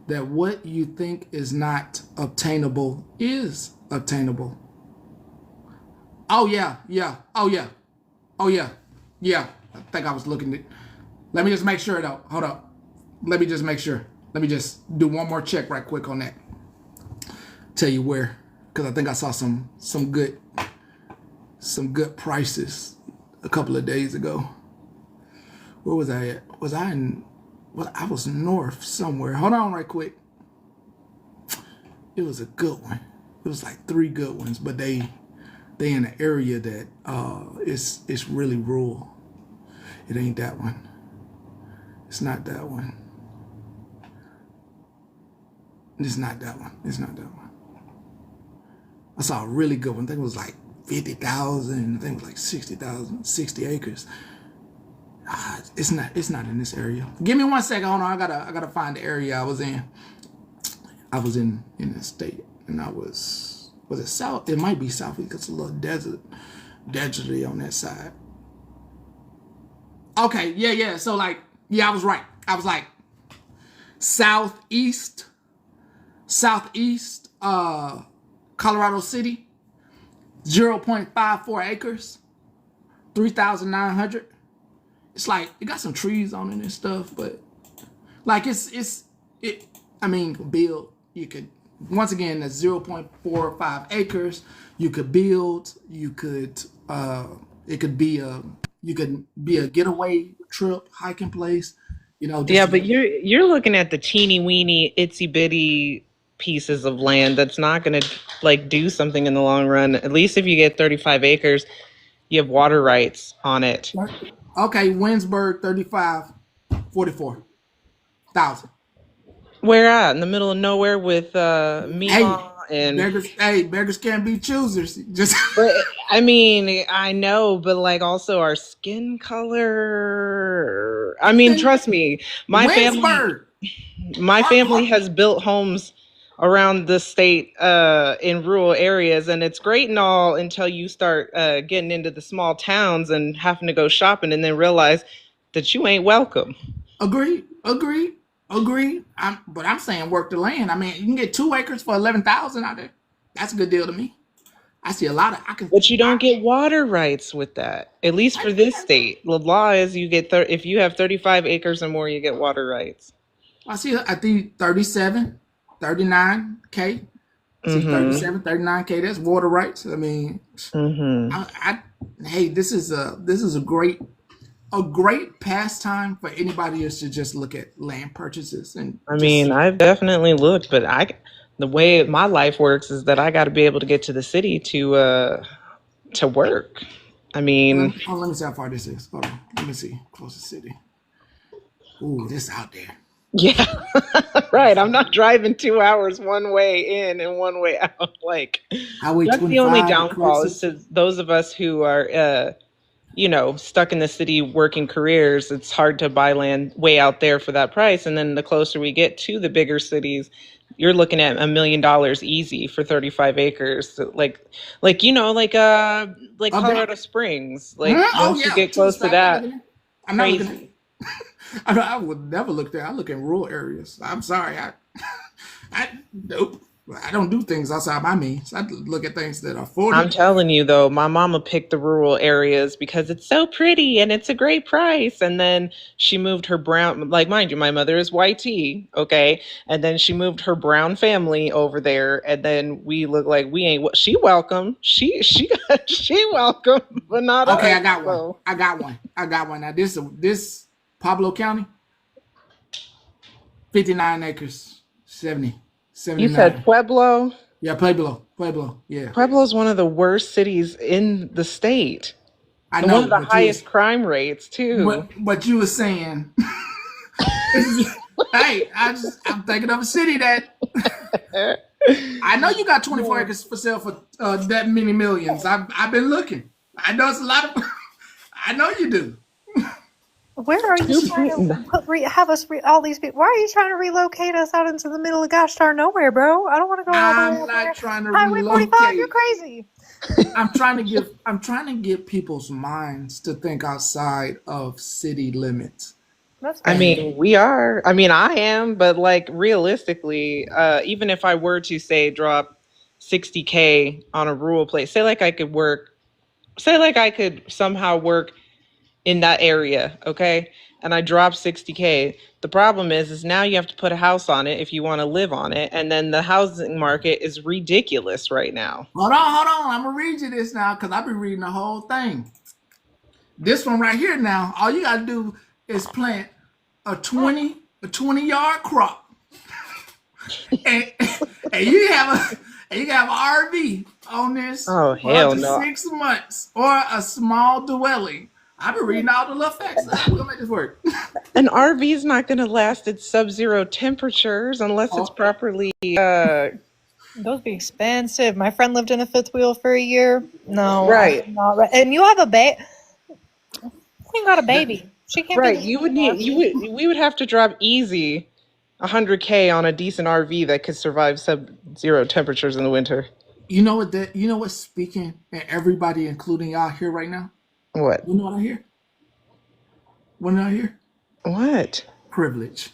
that what you think is not obtainable is obtainable. Oh yeah. I think I was looking at. Let me just make sure though. Hold up. Let me just make sure. Let me just do one more check right quick on that. Tell you where, because I think I saw some good prices a couple of days ago. Where was I at? Was I in? Well, I was north somewhere. Hold on right quick. It was a good one. It was like 3 good ones, but they in an area that it's really rural. It ain't that one. It's not that one. It's not that one. It's not that one. I saw a really good one. I think it was like 50,000. I think it was like 60,000, 60 acres. It's not in this area. Give me 1 second. Hold on. I gotta find the area I was in. I was in the state, and I was it south? It might be south because it's a little deserty on that side. Okay, yeah. So I was right. I was like southeast, Colorado City, 0.54 acres, 3,900. It's like it got some trees on it and stuff, but like I mean, build. You could, once again, that's 0.45 acres. You could build. You could it could be a getaway trip, hiking place. Yeah, but you're looking at the teeny weeny itsy bitty pieces of land that's not going to like do something in the long run. At least if you get 35 acres, you have water rights on it. Okay, Winsburg, 35, 44,000. Where at? In the middle of nowhere with Hey, Mima and. beggars can't be choosers. Just But I mean, I know, but like also our skin color. I mean, trust me, my family Winsburg. my Har- family har- has built homes around the state in rural areas, and it's great and all until you start getting into the small towns and having to go shopping and then realize that you ain't welcome. Agreed. But I'm saying work the land. I mean, you can get 2 acres for 11,000 out there. That's a good deal to me. I see a lot of. But you don't get water rights with that, at least for this state. The law is you get if you have 35 acres or more, you get water rights. I see. I think 37, 39K. I see Mm-hmm. 37, 39K. That's water rights. I mean, Mm-hmm. hey, this is a great pastime for anybody else to just look at land purchases and I just. mean, I've definitely looked, but the way my life works is that I got to be able to get to the city to work. I mean, Let me see how far this is. Hold on. Let me see. Closest city. Ooh, this out there. yeah, right. I'm not driving 2 hours one way in and one way out. Like Highway that's the only 25, the downfall is closest. to those of us who are stuck in the city working careers. It's hard to buy land way out there for that price. And then the closer we get to the bigger cities, you're looking at $1 million easy for 35 acres. So, like Up there. Colorado Springs. Like Oh once you yeah, get to the close to side. I live that, in there. I'm not looking Crazy. at. I would never look there. I look in rural areas. I'm sorry. I nope. I don't do things outside my means. I look at things that are I'm affordable. telling you though, my mama picked the rural areas because it's so pretty and it's a great price. And then she moved her brown, like mind you, my mother is YT, okay? And then she moved her brown family over there, and then we look like we ain't. She welcome, she she welcome, but not Okay, us. I got one. So I got one. I got one. Now this Pablo County, 59 acres, 70, you said 79. Pueblo. Yeah, Pueblo. Yeah, Pueblo is one of the worst cities in the state, I and one of know. the highest crime rates too. But you were saying, hey, I'm thinking of a city that I know you got 24 acres for sale for that many millions. I've been looking. I know it's a lot of. I know you do. Where are you trying to have us all these people? Why are you trying to relocate us out into the middle of gosh darn nowhere, bro? I don't want to go all the way I'm out not there. trying to Highway 45, you're relocate. crazy. I'm trying to get people's minds to think outside of city limits. That's I fair. And mean, we are. I mean, I am, but like realistically, even if I were to say drop 60K on a rural place, say like I could work, say like I could somehow work in that area, okay? And I drop 60K. The problem is now you have to put a house on it if you want to live on it, and then the housing market is ridiculous right now. hold on. I'm gonna read you this now because I've been reading the whole thing. This one right here now, all you gotta do is plant a 20 yard crop, and and you have an RV on this Oh for up hell to no! 6 months or a small dwelling. I've been reading all the little facts. We're gonna make this work. An RV is not going to last at sub-zero temperatures unless it's Oh, properly. Those be expensive. My friend lived in a fifth wheel for a year. No, Right. I'm not right. And you have a baby. Queen got a baby. She can't be Right. living You would in an need. You would. We would have to drop easy 100K on a decent RV that could survive sub-zero temperatures in the winter. you know what? You know what's speaking, and everybody, including y'all here right now. What? You know what I hear? What did I hear? What? Privilege.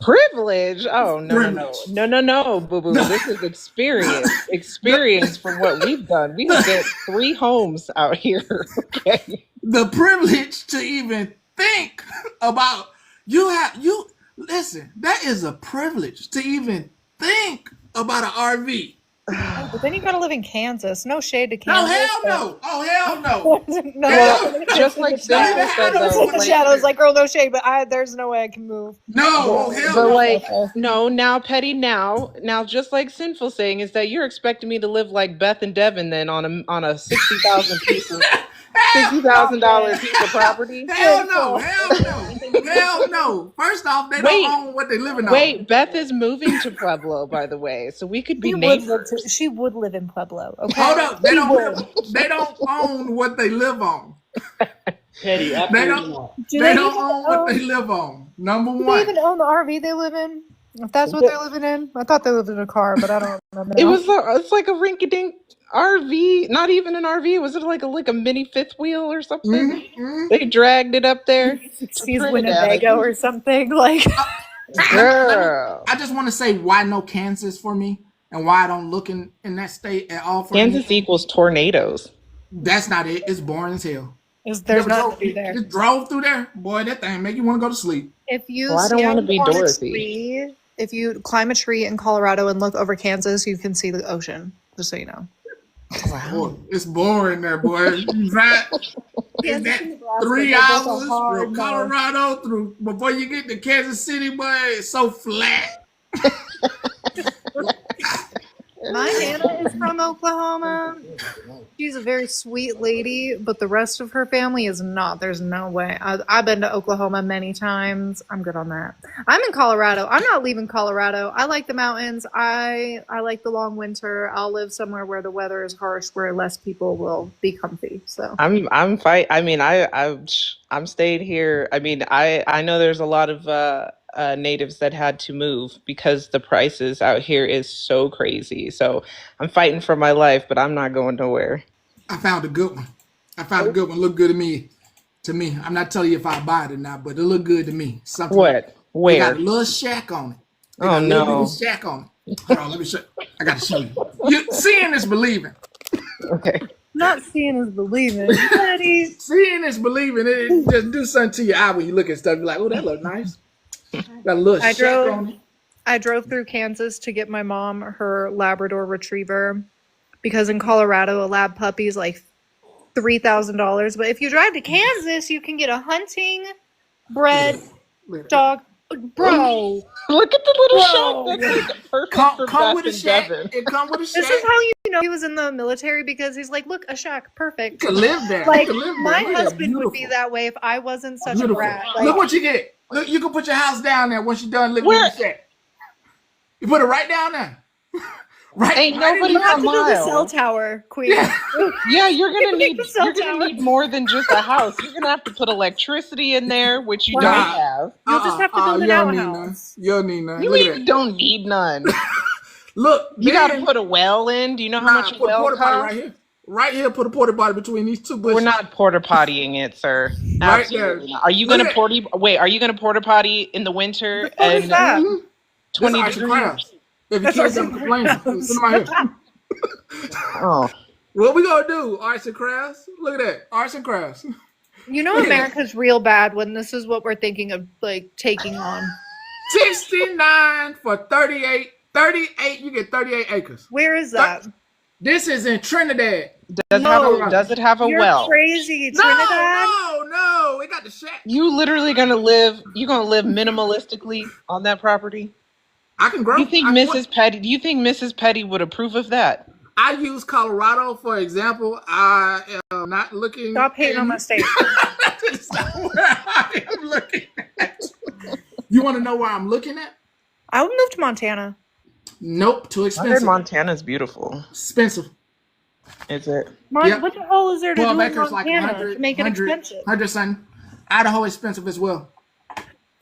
Privilege? Oh no no no Privilege. no no no, boo boo. This is experience. Experience from what we've done. We have built 3 homes out here. Okay. The privilege to even think about you listen, that is a privilege to even think about an RV. Oh, but then you gotta live in Kansas. No shade to No, Kansas. hell no. Oh, hell no. No, Hell Well, no. just like Don't even Sinful have said no though, in the fucking like shadows, shit. like girl, no shade, but there's no way I can move. No, oh, hell but no. like no, now petty now just like Sinful saying is that you're expecting me to live like Beth and Devin then on a 60,000 piece of Hell, $60,000 piece of property. hell no. Hell no. Hell no. First off, they don't Wait, own what they living on. wait, Beth is moving to Pueblo, by the way, so we could be neighbors. She would live in Pueblo. Okay. Hold up. They She don't would. live, they don't own what they live on. Petty, They absolutely don't not. Do they they don't even own what they own? live on. Number Do they one. even own the RV they live in? If that's what they're living in, I thought they lived in a car, but I don't remember It now. was it's like a rinky-dink RV, not even an RV. Was it like a mini fifth wheel or something? Mm-hmm. They dragged it up there to 60s Trinidad. Winnebago or something like. Girl, I just want to say why no Kansas for me and why I don't look in that state at all for Kansas anything. equals tornadoes. That's not it. It's boring as hell. There's Never nothing drove, to do there. just drove through there. Boy, that thing make you want to go to sleep. If you Well, I don't want to stand be on a Dorothy. tree, if you climb a tree in Colorado and look over Kansas, you can see the ocean. Just so you know. Boy, it's boring there, boy. You drive, is that 3 hours from Colorado through before you get to Kansas City, boy? It's so flat. My Hannah is from Oklahoma. She's a very sweet lady, but the rest of her family is not. There's no way. I've been to Oklahoma many times. I'm good on that. I'm in Colorado. I'm not leaving Colorado. I like the mountains. I like the long winter. I'll live somewhere where the weather is harsh, where less people will be comfy. So I'm fight. I mean, I'm stayed here. I mean, I know there's a lot of natives that had to move because the prices out here is so crazy. So I'm fighting for my life, but I'm not going nowhere. I found a good one. Looked good to me. To me, I'm not telling you if I buy it or not, but it look good to me. Something. What? They got Where? a little shack on it. They Oh got a little bitty no. shack on it. Hold on, let me show. I got to show you. You seeing is believing. Okay. Not seeing is believing. Daddy. Seeing is believing. It just do something to your eye when you look at stuff. You're like, oh, that look nice. Got a little I shack drove on it. I drove through Kansas to get my mom her Labrador Retriever because in Colorado a lab puppy is like $3,000. But if you drive to Kansas, you can get a hunting bred Look at that. dog. Bro, Look at the little Bro. shack. That's like perfect for Come with a Beth and shack. Devin. It come with a shack. this is how you know he was in the military because he's like, look, a shack, perfect. You can live there. Like You can live there. my Look at that. husband would be Beautiful. that way if I wasn't such a Beautiful. brat. Look Like, what you get. Look, you can put your house down there once you're done living Where? in the shack. You put it right down there. Right. Ain't right in nobody you the- have for to build a mile. cell tower, Queen. Yeah. Yeah, you're gonna Make need the cell you're gonna tower. need more than just a house. You're gonna have to put electricity in there, which you Wow. don't Nah. have. You'll just have to build you an don't need none. outhouse. You don't need none. You Look mean at you that. don't need none? Look, You gotta then- put a well in. Do you know how Nah, much a put a well porta potty costs? right here. Right here, put a porta potty between these two bushes. We're not porta pottying it, sir. Right there. Absolutely not. Are you Look gonna at- Are you gonna porta potty in the winter The fuck is and that? Mhm. This 20 arts and degrees? crafts. If your That's kids arts don't and complain, crafts. send them out here. Oh, What we gonna do? Arts and crafts. Look at that. Arts and crafts. You know America's real bad when this is what we're thinking of like taking on. 69 for 38. 38. You get 38 acres. Where is that? This is in Trinidad. No. does it have a You're well? crazy, No, Trinidad. no. It got the shack. You literally gonna live minimalistically on that property? I can grow. Do you think Mrs. Petty would approve of that? I use Colorado for example. I am not looking. Stop hating on my state. That's not where I am looking at. You want to know where I'm looking at? I would move to Montana. Nope, too I heard expensive. Montana's beautiful. Expensive. Is it? Yep. What the hell is there to 12 do in acres, like Montana 100, to make it 100, expensive? 100 something. Idaho expensive as well.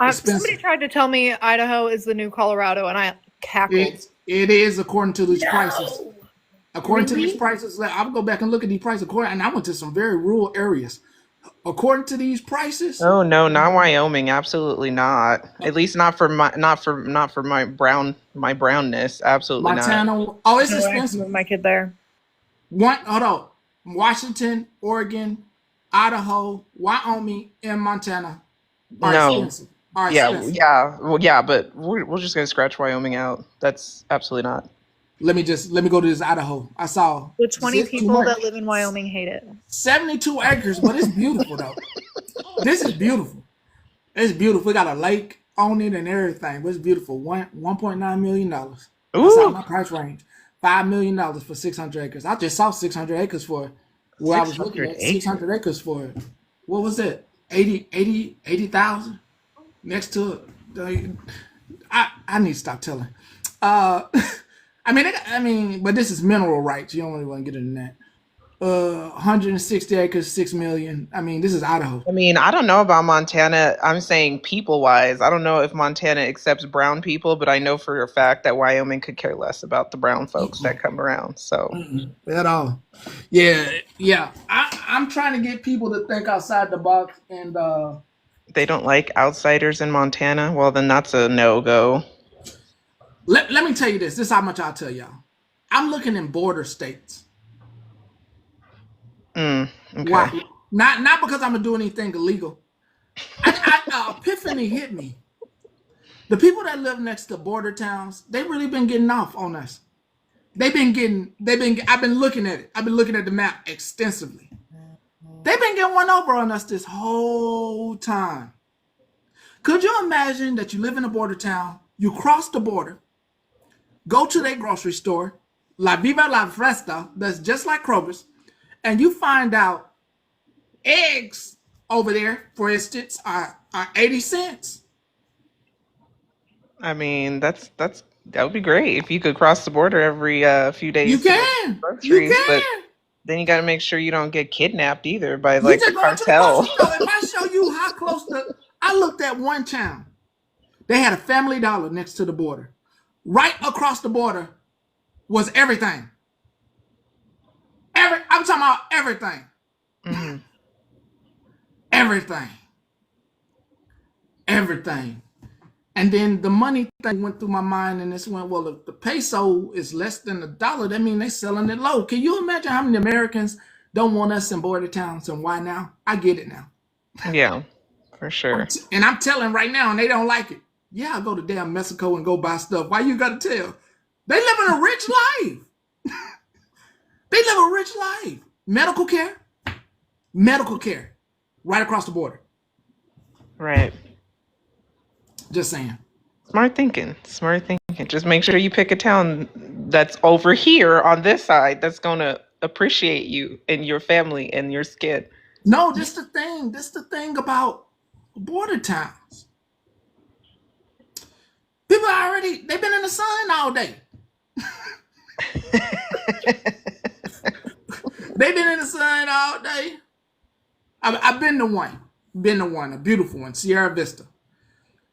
expensive. Somebody tried to tell me Idaho is the new Colorado, and I cackled. It is according to these prices. According to Really? these prices, like, I'll go back and look at these prices. And I went to some very rural areas. According to these prices, Oh no, not Wyoming. Absolutely not. At least not for my brownness. Absolutely not. Montana. Oh, it's No way I can expensive. move my kid there. Hold on. Washington, Oregon, Idaho, Wyoming, and Montana are No. expensive. Are Yeah, expensive. well, yeah, but we're just gonna scratch Wyoming out. That's absolutely not. Let me go to this Idaho. I saw The 20 zip too people much. that live in Wyoming hate it. 72 acres, but it's beautiful though. This is beautiful. It's beautiful. We got a lake on it and everything, but it's beautiful. $1.9 million. That's out Ooh, my price range. $5 million for 600 acres. I just saw 600 acres for where I was looking 600 at 600 acres for. What was it? 80,000 next to it. I need to stop telling. I mean, but this is mineral rights. You don't really want to get into that. 160 acres, 6 million. I mean, this is Idaho. I mean, I don't know about Montana. I'm saying people-wise. I don't know if Montana accepts brown people, but I know for a fact that Wyoming could care less about the brown folks that come around. So At all. Yeah. I'm trying to get people to think outside the box, and they don't like outsiders in Montana. Well, then that's a no-go. let me tell you this. This is how much I'll tell y'all. I'm looking in border states. Okay. Why? Not because I'm gonna do anything illegal. Epiphany hit me. The people that live next to border towns, they really been getting off on us. I've been looking at it. I've been looking at the map extensively. They've been getting one over on us this whole time. Could you imagine that you live in a border town, you cross the border, go to their grocery store, La Viva La Festa, that's just like Kroger's, and you find out eggs over there, for instance, are 80 cents. I mean, that would be great if you could cross the border every few days. You to get can. groceries, You can. but then you got to make sure you don't get kidnapped either by You like the just go to the cartel. grocery store. If I show you how close I looked at one town. They had a Family Dollar next to the border. Right across the border was everything. I'm talking about everything. Mhm. everything. Everything. And then the money thing went through my mind, and this went, well, if the peso is less than $1, that means they're selling it low. Can you imagine how many Americans don't want us in border towns, and why now? I get it now. Yeah, for sure. And I'm telling right now, and they don't like it. Yeah, I'll go to damn Mexico and go buy stuff. Why you gotta tell? They living a rich life. They live a rich life. Medical care, right across the border. Right. Just saying. Smart thinking. Just make sure you pick a town that's over here on this side that's going to appreciate you and your family and your skin. No, this the thing. This the thing about border towns. People they've been in the sun all day. They've been in the sun all day. I've been to one, a beautiful one, Sierra Vista.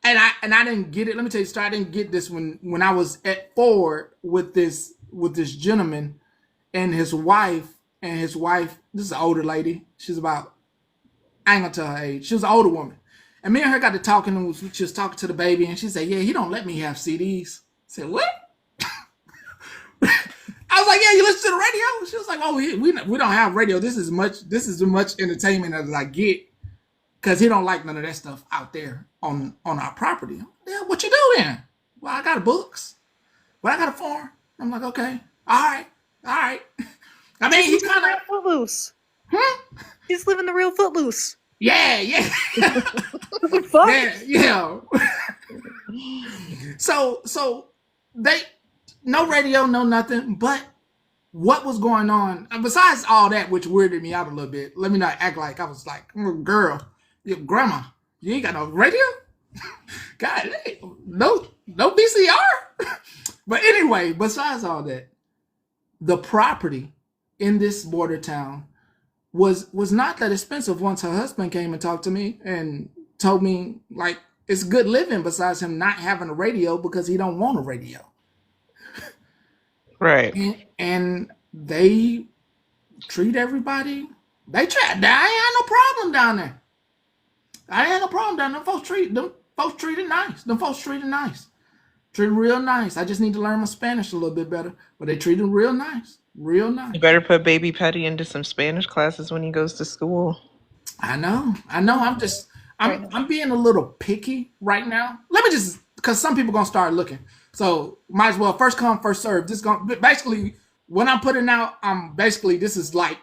And I didn't get it. Let me tell you, I didn't get this when I was at Ford with this gentleman and his wife. And his wife, this is an older lady. She's about, I ain't gonna tell her age. She was an older woman. And me and her got to talking, and she was talking to the baby, and she said, yeah, he don't let me have CDs. I said, what? I was like, yeah, you listen to the radio? She was like, oh, we don't have radio. This is as much entertainment as I get. Because he don't like none of that stuff out there on our property. Yeah, what you do then? Well, I got books. Well, I got a farm. I'm like, okay. All right. I mean, he kind of Footloose. Hmm? He's living the real Footloose. Yeah. Fuck. Yeah. So they no radio, no nothing. But what was going on? And besides all that, which weirded me out a little bit. Let me not act like I was like, girl, your grandma, you ain't got no radio? God, no VCR. But anyway, besides all that, the property in this border town was not that expensive once her husband came and talked to me and told me, like, it's good living besides him not having a radio because he don't want a radio. Right. And they treat everybody. They try. I ain't had no problem down there. I ain't had no problem down there. Them folks treated nice. Treated real nice. I just need to learn my Spanish a little bit better. But they treated real nice. Real nice. You better put baby Petty into some Spanish classes when he goes to school. I know. I'm being a little picky right now. Let me just, because some people gonna start looking. So might as well first come, first serve. This gonna basically when I'm putting out, this is like,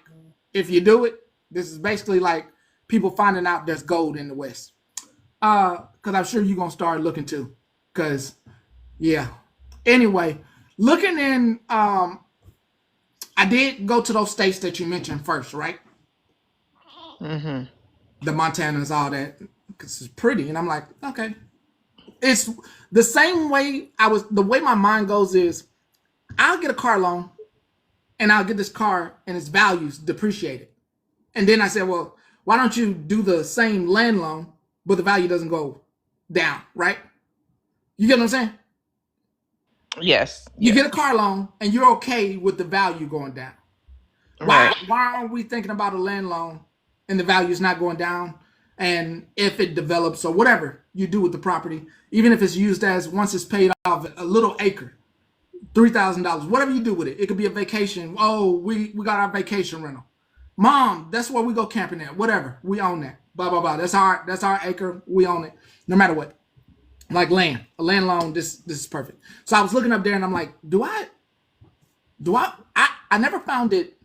if you do it, this is basically like people finding out there's gold in the West. Because I'm sure you're gonna start looking too. Because yeah. Anyway, looking in, I did go to those states that you mentioned first, right? Mm-hmm. The Montanas, all that, because it's pretty. And I'm like, okay. It's the same way the way my mind goes is, I'll get a car loan and I'll get this car and its values depreciated. And then I said, well, why don't you do the same land loan, but the value doesn't go down, right? You get what I'm saying? Yes. You get a car loan and you're okay with the value going down. Right. Why aren't we thinking about a land loan and the value is not going down? And if it develops or whatever you do with the property, even if it's used as, once it's paid off, a little acre, $3,000, whatever you do with it. It could be a vacation. Oh, we got our vacation rental. Mom, that's where we go camping at. Whatever. We own that. Blah, blah, blah. That's our acre. We own it. No matter what. Like land. A land loan, this is perfect. So I was looking up there and I'm like, I never found it.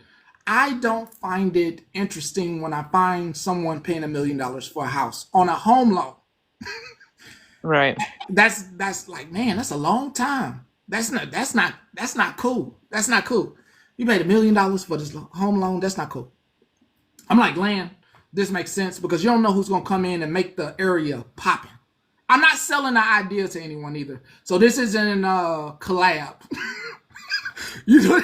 I don't find it interesting when I find someone paying $1 million for a house on a home loan. Right. That's like, man, that's a long time. That's not cool. That's not cool. You paid $1 million for this home loan. That's not cool. I'm like, land, this makes sense because you don't know who's gonna come in and make the area popping. I'm not selling the idea to anyone either. So this isn't a collab. You do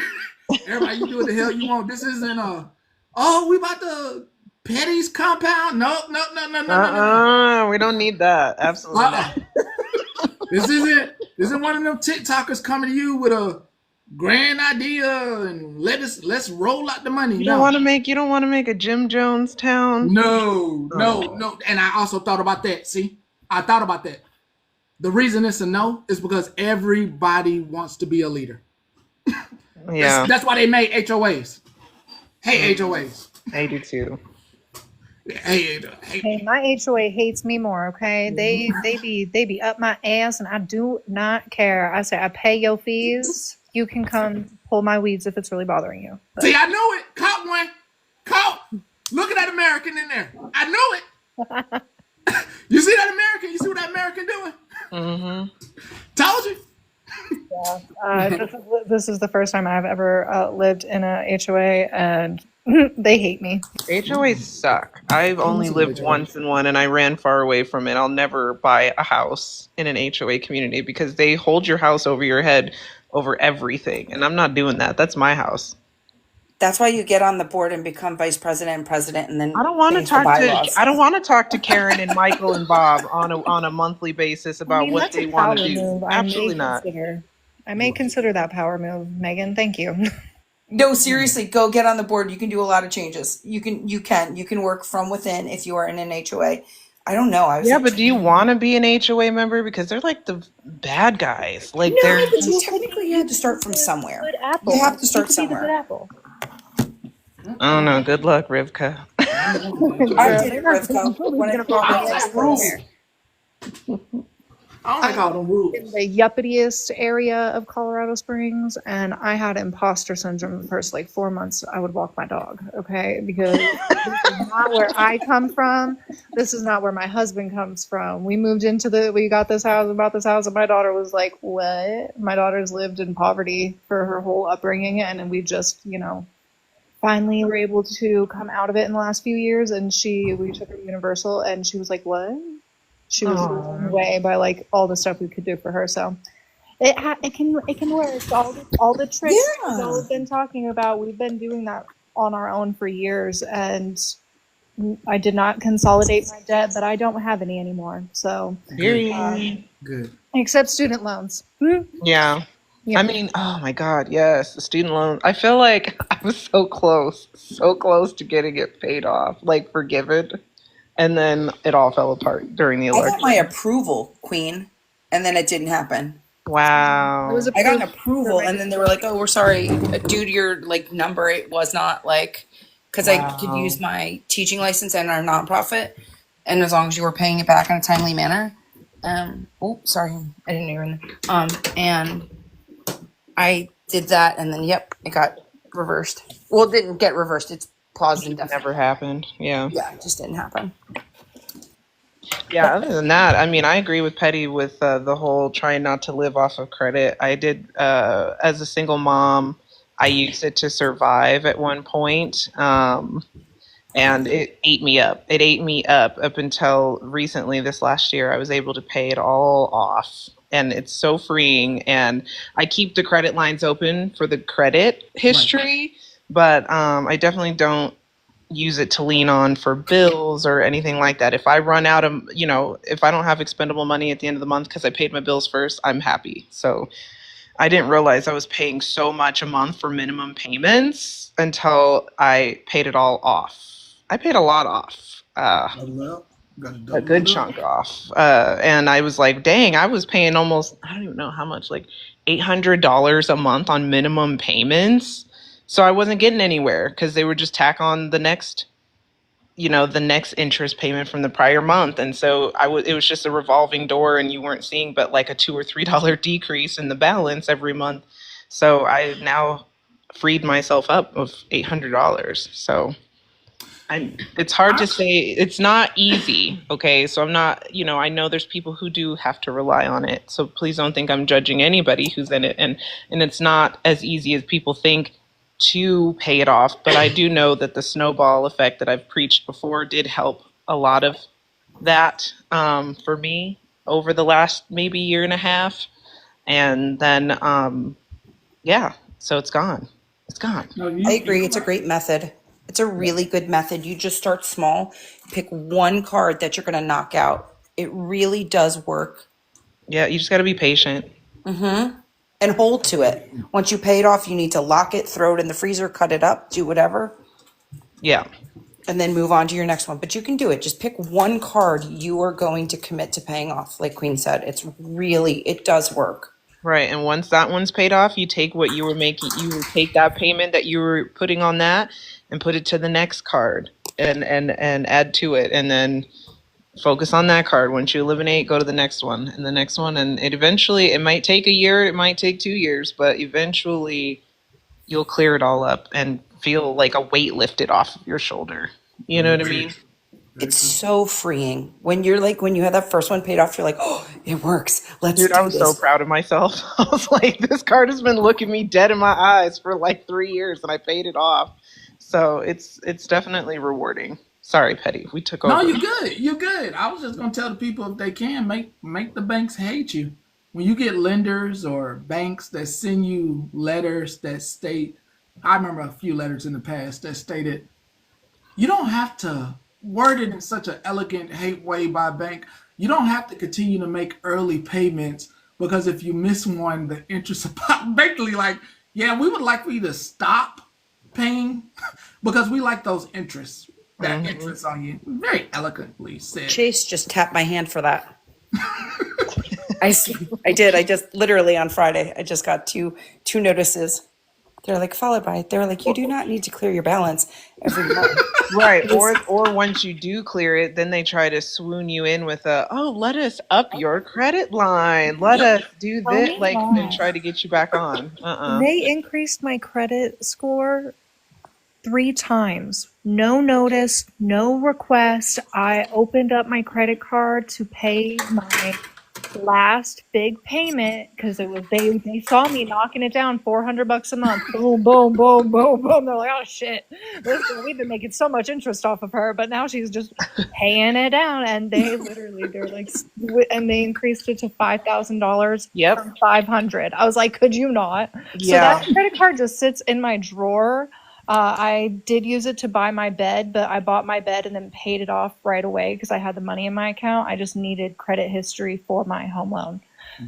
everybody, you do what the hell you want. This isn't we about to Petty's compound. No. We don't need that. Absolutely not. This isn't one of them TikTokers coming to you with grand idea and let's roll out the money. You don't No. want to make a Jim Jones town. No, Oh. no. And I also thought about that. See, I thought about that. The reason it's a no is because everybody wants to be a leader. Yeah, That's why they made HOAs. Hey, HOAs. I do too. Hey. Hey, my HOA hates me more. Okay, they be up my ass, and I do not care. I say I pay your fees. You can come pull my weeds if it's really bothering you. But See, I knew it. Caught one. Caught. Look at that American in there. I knew it. You see that American? You see what that American doing? Mm-hmm. Told you. this is the first time I've ever lived in a HOA, and they hate me. HOAs suck. I've only lived once in one, and I ran far away from it. I'll never buy a house in an HOA community because they hold your house over your head over everything, and I'm not doing that. That's my house. That's why you get on the board and become vice president and president, and then I don't want to change the talk bylaws. to. I don't want to talk to Karen and Michael and Bob on a monthly basis about what that's they a want power to do. move. Absolutely not. I may consider that power move, Megan. Thank you. No, seriously, go get on the board. You can do a lot of changes. You can work from within if you are in an HOA. I don't know. I was Yeah, like, but do you want to be an HOA member? Because they're like the bad guys. Like no, they're but technically you have to start from somewhere. Good apple. You have to You start could be the good somewhere. apple. I don't know. Good luck, Rivka. I did it, Rivka, when it brought me to this place. I don't like all them rules. In the yuppitiest area of Colorado Springs, and I had imposter syndrome the first like 4 months I would walk my dog, okay? Because this is not where I come from. This is not where my husband comes from. We got this house, we bought this house, and my daughter was like, what? My daughter's lived in poverty for her whole upbringing, and we just, finally were able to come out of it in the last few years, and we took her to Universal, and she was like, what? She was blown away by like all the stuff we could do for her. So it can work. All the tricks Yeah. that we've been talking about, we've been doing that on our own for years, and I did not consolidate my debt, but I don't have any anymore. So Good. except student loans. Yeah. Yeah. I mean, oh my God, yes, the student loan. I feel like I was so close to getting it paid off, like forgiven. And then it all fell apart during the I got election. my approval, Queen, and then it didn't happen. Wow. It was I got an approval, and then they were like, "Oh, we're sorry, due to your like number, it was not like because I could use my teaching license and our nonprofit, and as long as you were paying it back in a timely manner." Oh, sorry, I didn't hear. And I did that, and then yep, it got reversed. Well, it didn't get reversed. It's paused indefinitely. Never happened. Yeah. Yeah, it just didn't happen. Yeah, other than that, I mean, I agree with Petty with the whole trying not to live off of credit. I did, as a single mom, I used it to survive at one point, and it ate me up. It ate me up until recently, this last year, I was able to pay it all off. And it's so freeing. And I keep the credit lines open for the credit history, but I definitely don't use it to lean on for bills or anything like that. If I run out of, if I don't have expendable money at the end of the month because I paid my bills first, I'm happy. So I didn't realize I was paying so much a month for minimum payments until I paid it all off. I paid a lot off. A good chunk off. And I was like, dang, I was paying almost, I don't even know how much, like $800 a month on minimum payments. So I wasn't getting anywhere because they would just tack on the next interest payment from the prior month. And so it was just a revolving door, and you weren't seeing but like a $2 or $3 decrease in the balance every month. So I now freed myself up of $800. So it's hard to say. It's not easy. Okay. So I'm not, I know there's people who do have to rely on it. So please don't think I'm judging anybody who's in it. And it's not as easy as people think to pay it off, but I do know that the snowball effect that I've preached before did help a lot of that for me over the last maybe year and a half. And then, so it's gone. It's gone. I agree. It's a great method. It's a really good method. You just start small, pick one card that you're going to knock out. It really does work. Yeah, you just got to be patient. Mm-hmm. and hold to it. Once you pay it off, you need to lock it, throw it in the freezer, cut it up, do whatever, Yeah. and then move on to your next one. But you can do it. Just pick one card you are going to commit to paying off. Like Queen said, it does work. Right. And once that one's paid off, you take what you were making, you would take that payment that you were putting on that and put it to the next card and add to it. And then focus on that card. Once you eliminate, go to the next one and the next one. And it might take a year, it might take 2 years, but eventually you'll clear it all up and feel like a weight lifted off of your shoulder. You know what I mean? It's so freeing when you have that first one paid off. You're like, oh, it works. Let's Dude, do I was so this. proud of myself. I was like, this card has been looking me dead in my eyes for like 3 years and I paid it off. So it's definitely rewarding. Sorry, Petty, we took over. No, you're good. You're good. I was just gonna tell the people if they can make the banks hate you. When you get lenders or banks that send you letters that state, I remember a few letters in the past that stated, you don't have to word it in such an elegant hate way by bank. You don't have to continue to make early payments because if you miss one, the interest are basically like, yeah, we would like for you to stop paying because we like those interests. That interest on you. Very elegantly said. Chase just tapped my hand for that. I did. I just literally on Friday, I just got two notices. They're like followed by. They're like, you do not need to clear your balance every month. Right. Or once you do clear it, then they try to swoon you in with let us up your credit line. Let us do this, and try to get you back on. They increased my credit score 3 times. No notice, no request. I opened up my credit card to pay my last big payment because it was they saw me knocking it down $400 a month. Boom, boom, boom, boom, boom. They're like, oh shit, listen, we've been making so much interest off of her, but now she's just paying it down. And they're like, and they increased it to $5,000 from $500. I was like, could you not? Yeah. So that credit card just sits in my drawer. I did use it to buy my bed, but I bought my bed and then paid it off right away because I had the money in my account. I just needed credit history for my home loan.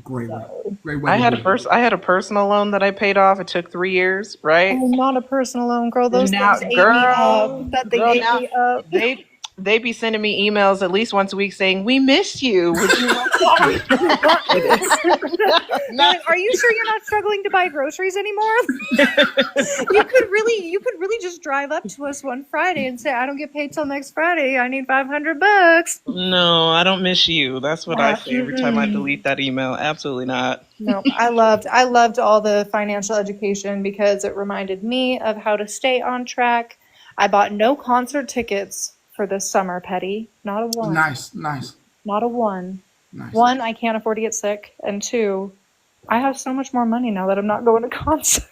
Great way. I had a personal loan that I paid off. It took 3 years, right? Oh, not a personal loan, girl. Those Now, things ate me up. That they ate me up. They be sending me emails at least once a week saying, "We miss you. Would you like to Like, are you sure you're not struggling to buy groceries anymore? You could really just drive up to us one Friday and say, I don't get paid till next Friday. I need $500. No, I don't miss you. That's what I say every time I delete that email. Absolutely not. No, I loved all the financial education because it reminded me of how to stay on track. I bought no concert tickets for this summer, Petty. Not a one. Nice. Not a one. Nice. 1, I can't afford to get sick. And 2, I have so much more money now that I'm not going to concerts.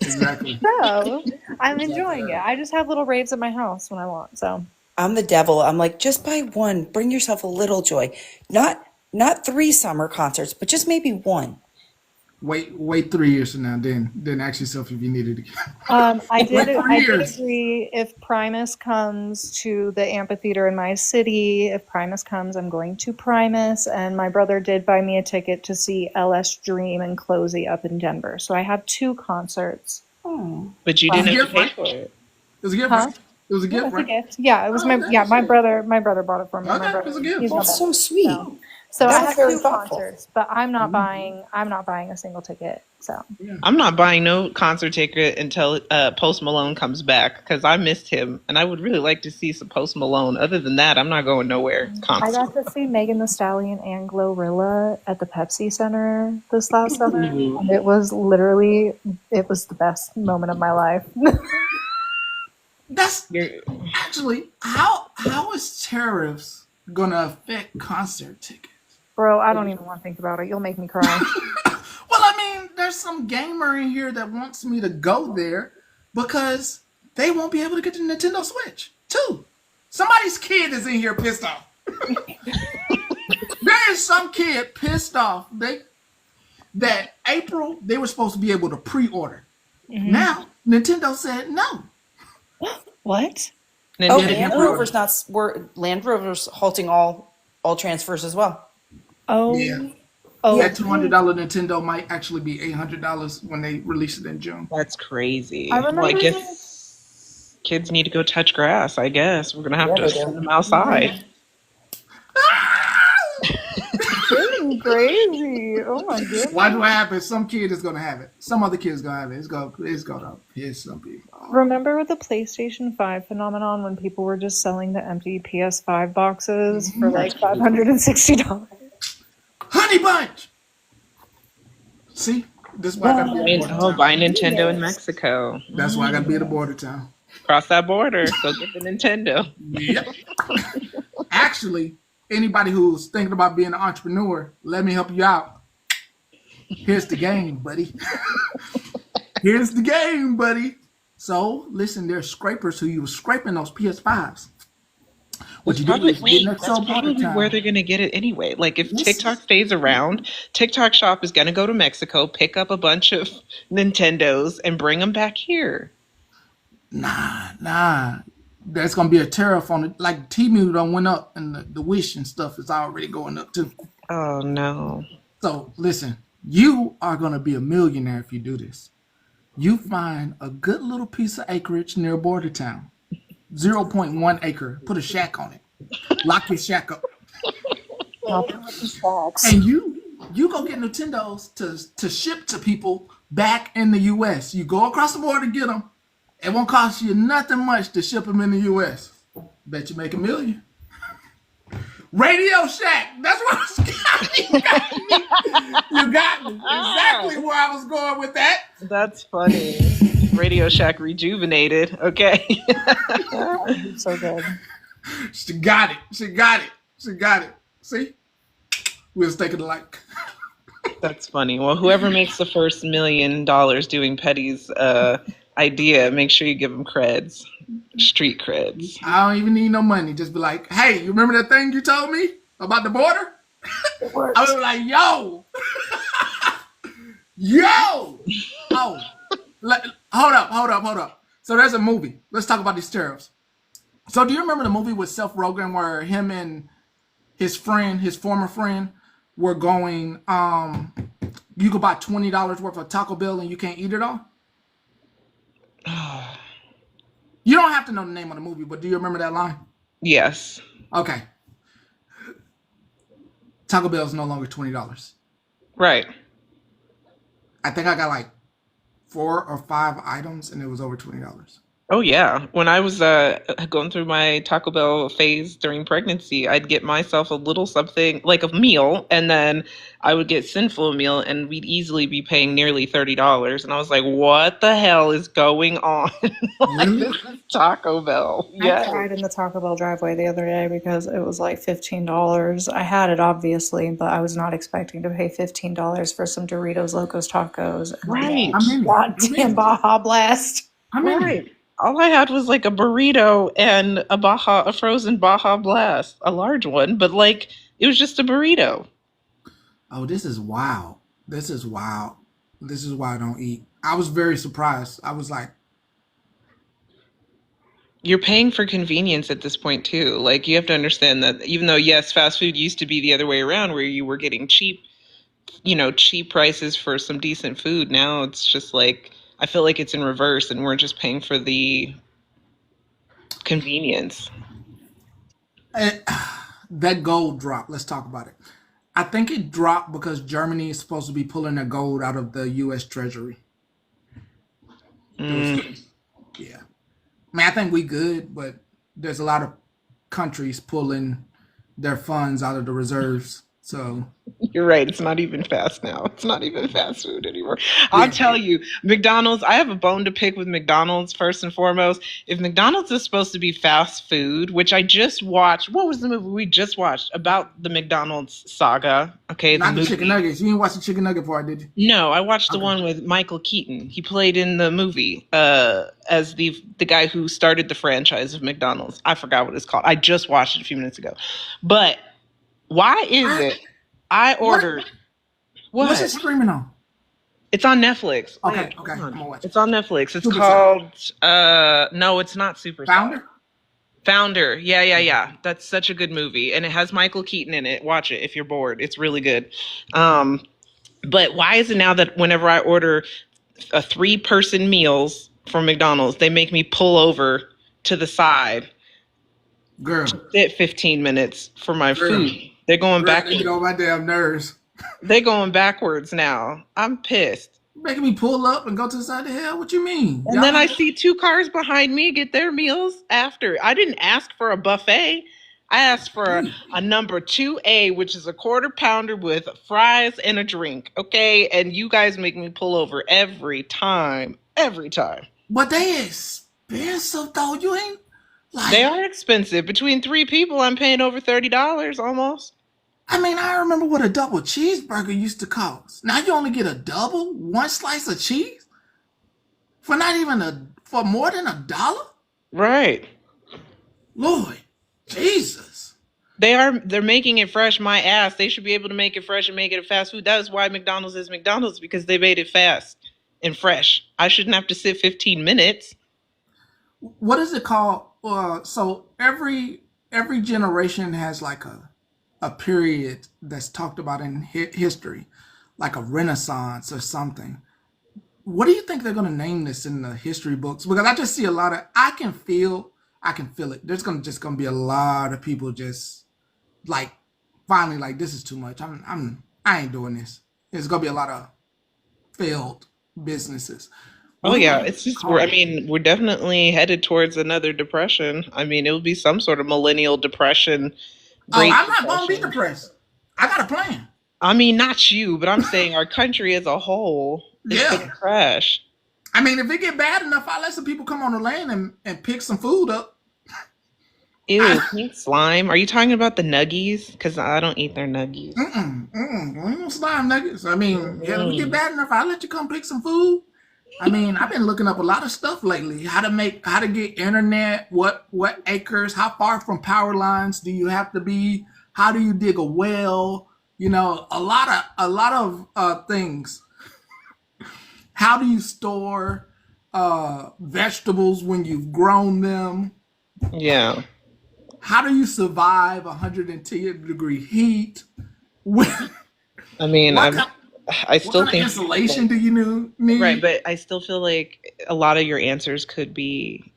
Exactly. So I'm enjoying it. I just have little raves at my house when I want. So I'm the devil. I'm like, just buy one. Bring yourself a little joy. Not 3 summer concerts, but just maybe one. Wait 3 years from now, then ask yourself if you needed it. I did agree if P.AME.C comes to the amphitheater in my city. If P.AME.C comes, I'm going to P.AME.C. And my brother did buy me a ticket to see LS Dream and Closey up in Denver. So I have 2 concerts. Oh. But you didn't have to pay for it. It was a gift. Huh? It was a gift, It was right? a gift. Yeah, it was my brother. My brother bought it for me. Okay, My brother, it was a gift. he's my That's best. so sweet. So I That's have very 2 thoughtful. concerts, but I'm not buying a single ticket. So I'm not buying no concert ticket until Post Malone comes back because I missed him and I would really like to see some Post Malone. Other than that, I'm not going nowhere. I got to see Megan Thee Stallion and Glorilla at the P.AME.C Center this last summer. And it was the best moment of my life. That's actually how is tariffs gonna affect concert tickets? Bro, I don't even want to think about it. You'll make me cry. Well, I mean, there's some gamer in here that wants me to go there because they won't be able to get the Nintendo Switch too. Somebody's kid is in here pissed off. There is some kid pissed off. That April they were supposed to be able to pre-order. Now Nintendo said no. What? Oh, Nintendo- Land Rover's halting all transfers as well. Oh Yeah. Oh, That $200 Nintendo might actually be $800 when they release it in June. That's crazy. I Well, I remember guess kids need to go touch grass. I guess we're gonna have Yeah, to they send do. them outside. getting crazy. Oh my goodness. Why do I have it? Some kid is gonna have it. Some other kid's gonna have it. It's gonna piss some people off. Remember the PlayStation 5 phenomenon when people were just selling the empty PS5 boxes for like $560? Honey Bunch. See, this is why I gotta be at a border Oh, town. buy Nintendo in Mexico. That's why I gotta be at a border town. Cross that border. Go get the Nintendo. Yep. Actually, anybody who's thinking about being an entrepreneur, let me help you out. Here's the game, buddy. Here's the game, buddy. So, listen, there's scrapers who use scraping those PS5s. What you do is get next That's to a border probably town. where they're going to get it anyway. Like, if Yes. TikTok stays around, TikTok Shop is going to go to Mexico, pick up a bunch of Nintendos, and bring them back here. Nah. There's gonna be a tariff on it. Like T-Mule done went up, and the Wish and stuff is already going up too. Oh, no. So listen, you are gonna be a millionaire if you do this. You find a good little piece of acreage near a border town, 0.1 acre. Put a shack on it. Lock your shack up, and you go get Nintendos to ship to people back in the U.S. You go across the border to get them. It won't cost you nothing much to ship them in the U.S. Bet you make $1 million. Radio Shack. That's what I was you got me. You got me. Exactly where I was going with that. That's funny. Radio Shack rejuvenated. Okay. So good. She got it. See? We was thinking alike. That's funny. Well, whoever makes the first $1 million doing Petty's idea, make sure you give them creds. Street creds. I don't even need no money. Just be like, hey, you remember that thing you told me about the border? I was like, yo. Oh, hold up. So there's a movie. Let's talk about these tariffs. So do you remember the movie with Seth Rogen where him and his former friend, were going, you could buy $20 worth of Taco Bell and you can't eat it all? You don't have to know the name of the movie, but do you remember that line? Yes. Okay. Taco Bell is no longer $20. Right. I think I got like 4 or 5 items and it was over $20. Oh yeah. When I was going through my Taco Bell phase during pregnancy, I'd get myself a little something like a meal, and then I would get Sinful a meal, and we'd easily be paying nearly $30. And I was like, "What the hell is going on? Like, this is Taco Bell." I Yeah. cried in the Taco Bell driveway the other day because it was like $15. I had it obviously, but I was not expecting to pay $15 for some Doritos Locos Tacos and Right. goddamn Baja Blast. Right. All I had was like a burrito and a frozen Baja Blast, a large one, but like it was just a burrito. Oh, this is wild. This is why I don't eat. I was very surprised. I was like, You're paying for convenience at this point too. Like you have to understand that even though yes, fast food used to be the other way around where you were getting cheap prices for some decent food, now it's just like I feel like it's in reverse and we're just paying for the convenience. that gold drop. Let's talk about it. I think it dropped because Germany is supposed to be pulling their gold out of the U.S. Treasury. Yeah. I mean, I think we good, but there's a lot of countries pulling their funds out of the reserves. So You're right. It's not even fast now. It's not even fast food anymore. I'll tell you, McDonald's, I have a bone to pick with McDonald's first and foremost. If McDonald's is supposed to be fast food, which I just watched, what was the movie we just watched about the McDonald's saga? Okay. not the movie. chicken nuggets. You didn't watch the chicken nugget part, did you? No, I watched the one with Michael Keaton. He played in the movie as the guy who started the franchise of McDonald's. I forgot what it's called. I just watched it a few minutes ago. But why is it I ordered what? What's it streaming on? It's on Netflix. Okay, Wait, I'm hold on. gonna watch it. It's on Netflix. It's Super called no, it's not Super Founder? Founder. Yeah. That's such a good movie, and it has Michael Keaton in it. Watch it if you're bored. It's really good. But why is it now that whenever I order a 3-person meals from McDonald's, they make me pull over to the side, Girl, sit 15 minutes for my food? They're going they backwards. get on my damn nerves. They're going backwards now. I'm pissed. Making me pull up and go to the side of the hell? What you mean? And then I see 2 cars behind me get their meals after. I didn't ask for a buffet. I asked for a number 2A, which is a quarter pounder with fries and a drink. Okay. And you guys make me pull over every time. Every time. But they expensive though. You ain't like. They are expensive. Between 3 people, I'm paying over $30 almost. I mean, I remember what a double cheeseburger used to cost. Now you only get a double, 1 slice of cheese for not even for more than $1. Right. Lord, Jesus. They're making it fresh, my ass. They should be able to make it fresh and make it a fast food. That is why McDonald's is McDonald's, because they made it fast and fresh. I shouldn't have to sit 15 minutes. What is it called? So every generation has like a period that's talked about in history, like a renaissance or something. What do you think they're going to name this in the history books? Because I just see a lot of, I can feel it. There's just going to be a lot of people just like finally like, this is too much. I ain't doing this. There's going to be a lot of failed businesses. Oh yeah, it's just we're definitely headed towards another depression. I mean, it will be some sort of millennial depression. I'm not going to be depressed. I got a plan. I mean, not you, but I'm saying our country as a whole is going to crash. I mean, if it get bad enough, I'll let some people come on the land and pick some food up. Ew, pink slime. Are you talking about the nuggies? Because I don't eat their nuggies. Ain't no slime nuggets. I mean, if it get bad enough, I'll let you come pick some food. I mean, I've been looking up a lot of stuff lately. How to get internet, what acres, how far from power lines do you have to be? How do you dig a well? You know, a lot of things. How do you store vegetables when you've grown them? Yeah. How do you survive 110-degree heat? I mean, I still think insulation do you need? Right, but I still feel like a lot of your answers could be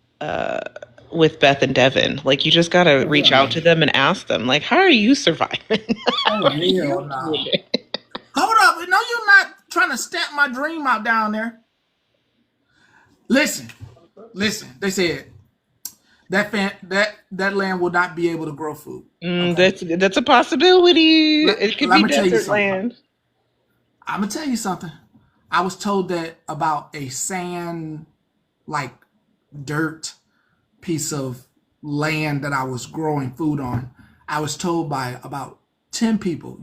with Beth and Devin. Like, you just gotta reach out to them and ask them, like, how are you surviving? Oh, hell no. Hold up. No, you're not trying to stamp my dream out down there. Listen. They said that land will not be able to grow food. Okay? That's a possibility. It could be desert land. I'm gonna tell you something. I was told that about a sand, like dirt piece of land that I was growing food on. I was told by about 10 people,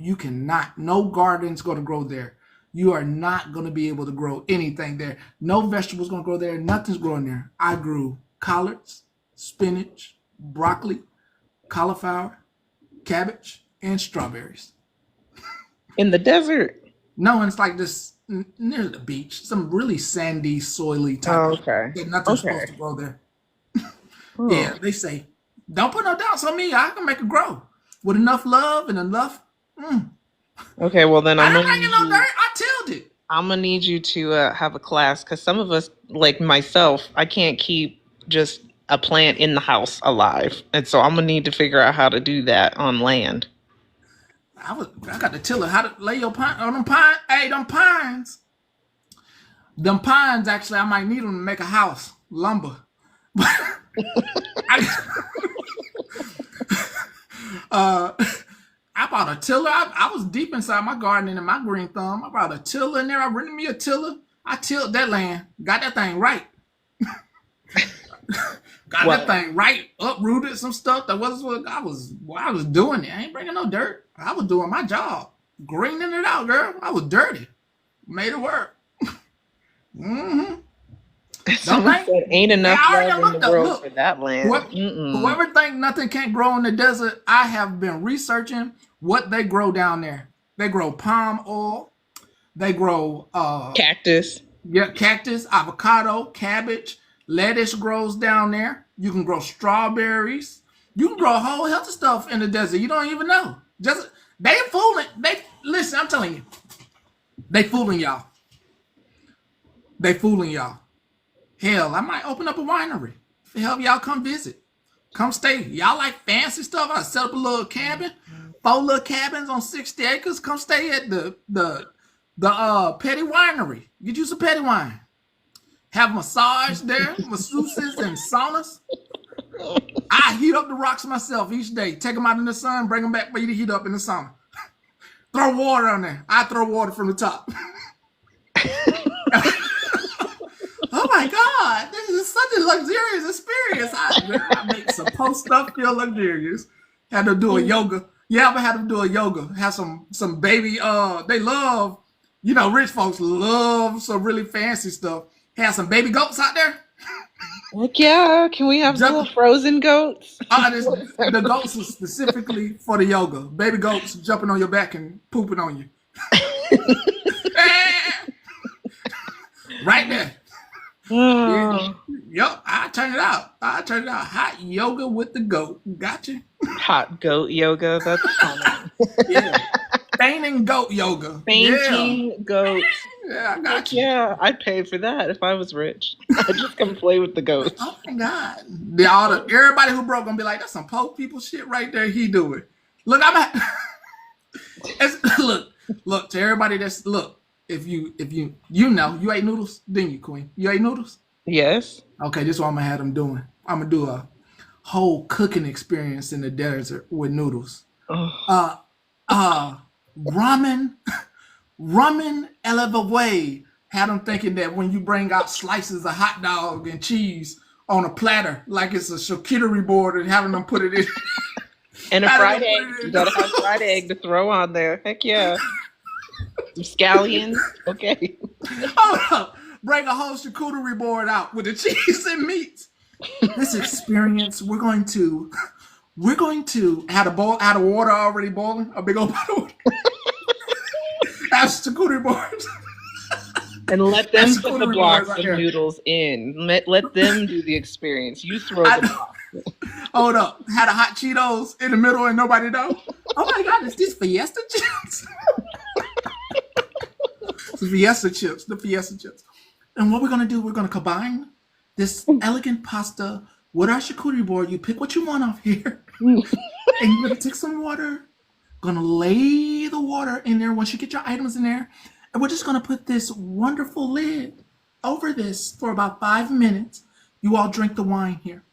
no garden's gonna grow there. You are not gonna be able to grow anything there. No vegetables gonna grow there. Nothing's growing there. I grew collards, spinach, broccoli, cauliflower, cabbage, and strawberries. In the desert? No, it's like this near the beach. Some really sandy, soily type. Oh, okay. Nothing's supposed to grow there. Yeah, they say, don't put no doubts on me. I can make it grow with enough love and enough. Okay, well then I tilled it. I'm gonna need you to have a class, because some of us, like myself, I can't keep just a plant in the house alive, and so I'm gonna need to figure out how to do that on land. I got to tell her how to lay your pine on them pine. Hey, them pines. Them pines, actually, I might need them to make a house. Lumber. I bought a tiller. I was deep inside my garden in my green thumb. I brought a tiller in there. I rented me a tiller. I tilled that land. Got that thing right. That thing right. Uprooted some stuff that was what I was doing it. I ain't bringing no dirt. I was doing my job. Greening it out, girl. I was dirty. Made it work. Someone said ain't enough love in the world for that land. Whoever think nothing can't grow in the desert, I have been researching what they grow down there. They grow palm oil. They grow cactus. Yeah, cactus, avocado, cabbage, lettuce grows down there. You can grow strawberries. You can grow a whole health of stuff in the desert. You don't even know. Just they fooling. They listen. I'm telling you, they fooling y'all. They fooling y'all. Hell, I might open up a winery. Hell, y'all come visit. Come stay. Y'all like fancy stuff? I set up a little cabin, 4 little cabins on 60 acres. Come stay at the Petty Winery. Get you some Petty wine. Have massage there, masseuses and saunas. I heat up the rocks myself each day. Take them out in the sun, bring them back for you to heat up in the sauna. Throw water on there. I throw water from the top. Oh my God, this is such a luxurious experience. I make supposed stuff feel luxurious. Had to do a yoga. You ever had them do a yoga? Have some baby, they love, rich folks love some really fancy stuff. Have some baby goats out there. Heck yeah. Can we have little frozen goats? The goats are specifically for the yoga. Baby goats jumping on your back and pooping on you. Right there. Oh. Yep, I turn it out. Hot yoga with the goat. Gotcha. Hot goat yoga. That's common. Yeah. Fainting goat yoga. Fainting goats. Yeah, I got you. Yeah, I'd pay for that if I was rich. I'd just come play with the goats. Oh my God. Everybody who broke gonna be like, that's some poor people shit right there. He do it. Look, look to everybody that's If you you ate noodles, didn't you, Queen? You ate noodles? Yes. Okay, this is what I'm gonna have them doing. I'm gonna do a whole cooking experience in the desert with noodles. Ramen elevaway had them thinking that when you bring out slices of hot dog and cheese on a platter, like it's a charcuterie board, and having them put it in. And a fried egg. You gotta have fried egg to throw on there. Heck yeah. Some scallions. Okay. Hold up. Bring a whole charcuterie board out with the cheese and meat. This experience, we're going to have a water already boiling, a big old bottle of water. Have charcuterie boards. And let them put the blocks of noodles in. Let them do the experience. You throw the blocks. Hold up. Had a hot Cheetos in the middle and nobody know. Oh my God, is this Fiesta chips? The Fiesta chips. And what we're going to do, we're going to combine this elegant pasta with our charcuterie board. You pick what you want off here. And you're going to take some water. Going to lay the water in there once you get your items in there. And we're just going to put this wonderful lid over this for about 5 minutes. You all drink the wine here.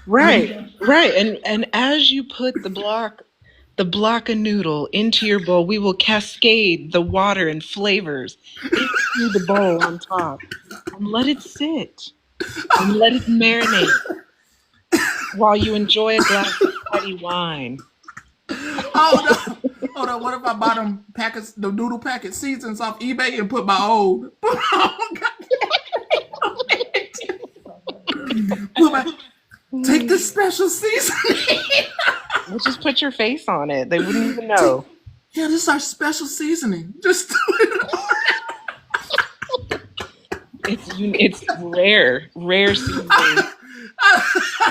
Right. And as you put the block of noodle into your bowl, we will cascade the water and flavors into the bowl on top. And let it sit. And let it marinate while you enjoy a glass of Petty wine. Hold on. What if I buy them packets, the noodle packet seasons off eBay and put my old? Take the special seasoning. We'll just put your face on it. They wouldn't even know. Yeah, this is our special seasoning. Just do it. It's rare seasoning.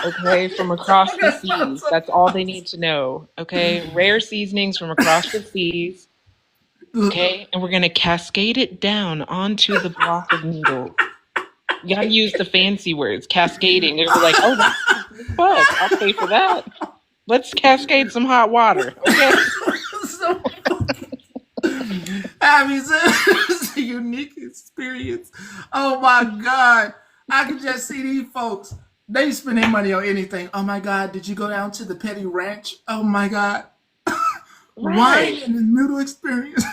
Okay, from across the seas. That's all they need to know. Okay, rare seasonings from across the seas. Okay, and we're gonna cascade it down onto the block of noodles. You gotta use the fancy words, cascading. They're like, oh, that's fuck. I'll pay for that. Let's cascade some hot water. Okay. It's a unique experience. Oh my God. I can just see these folks. They spend their money on anything. Oh my God. Did you go down to the Petty Ranch? Oh my God. Right. Wine and the noodle experience.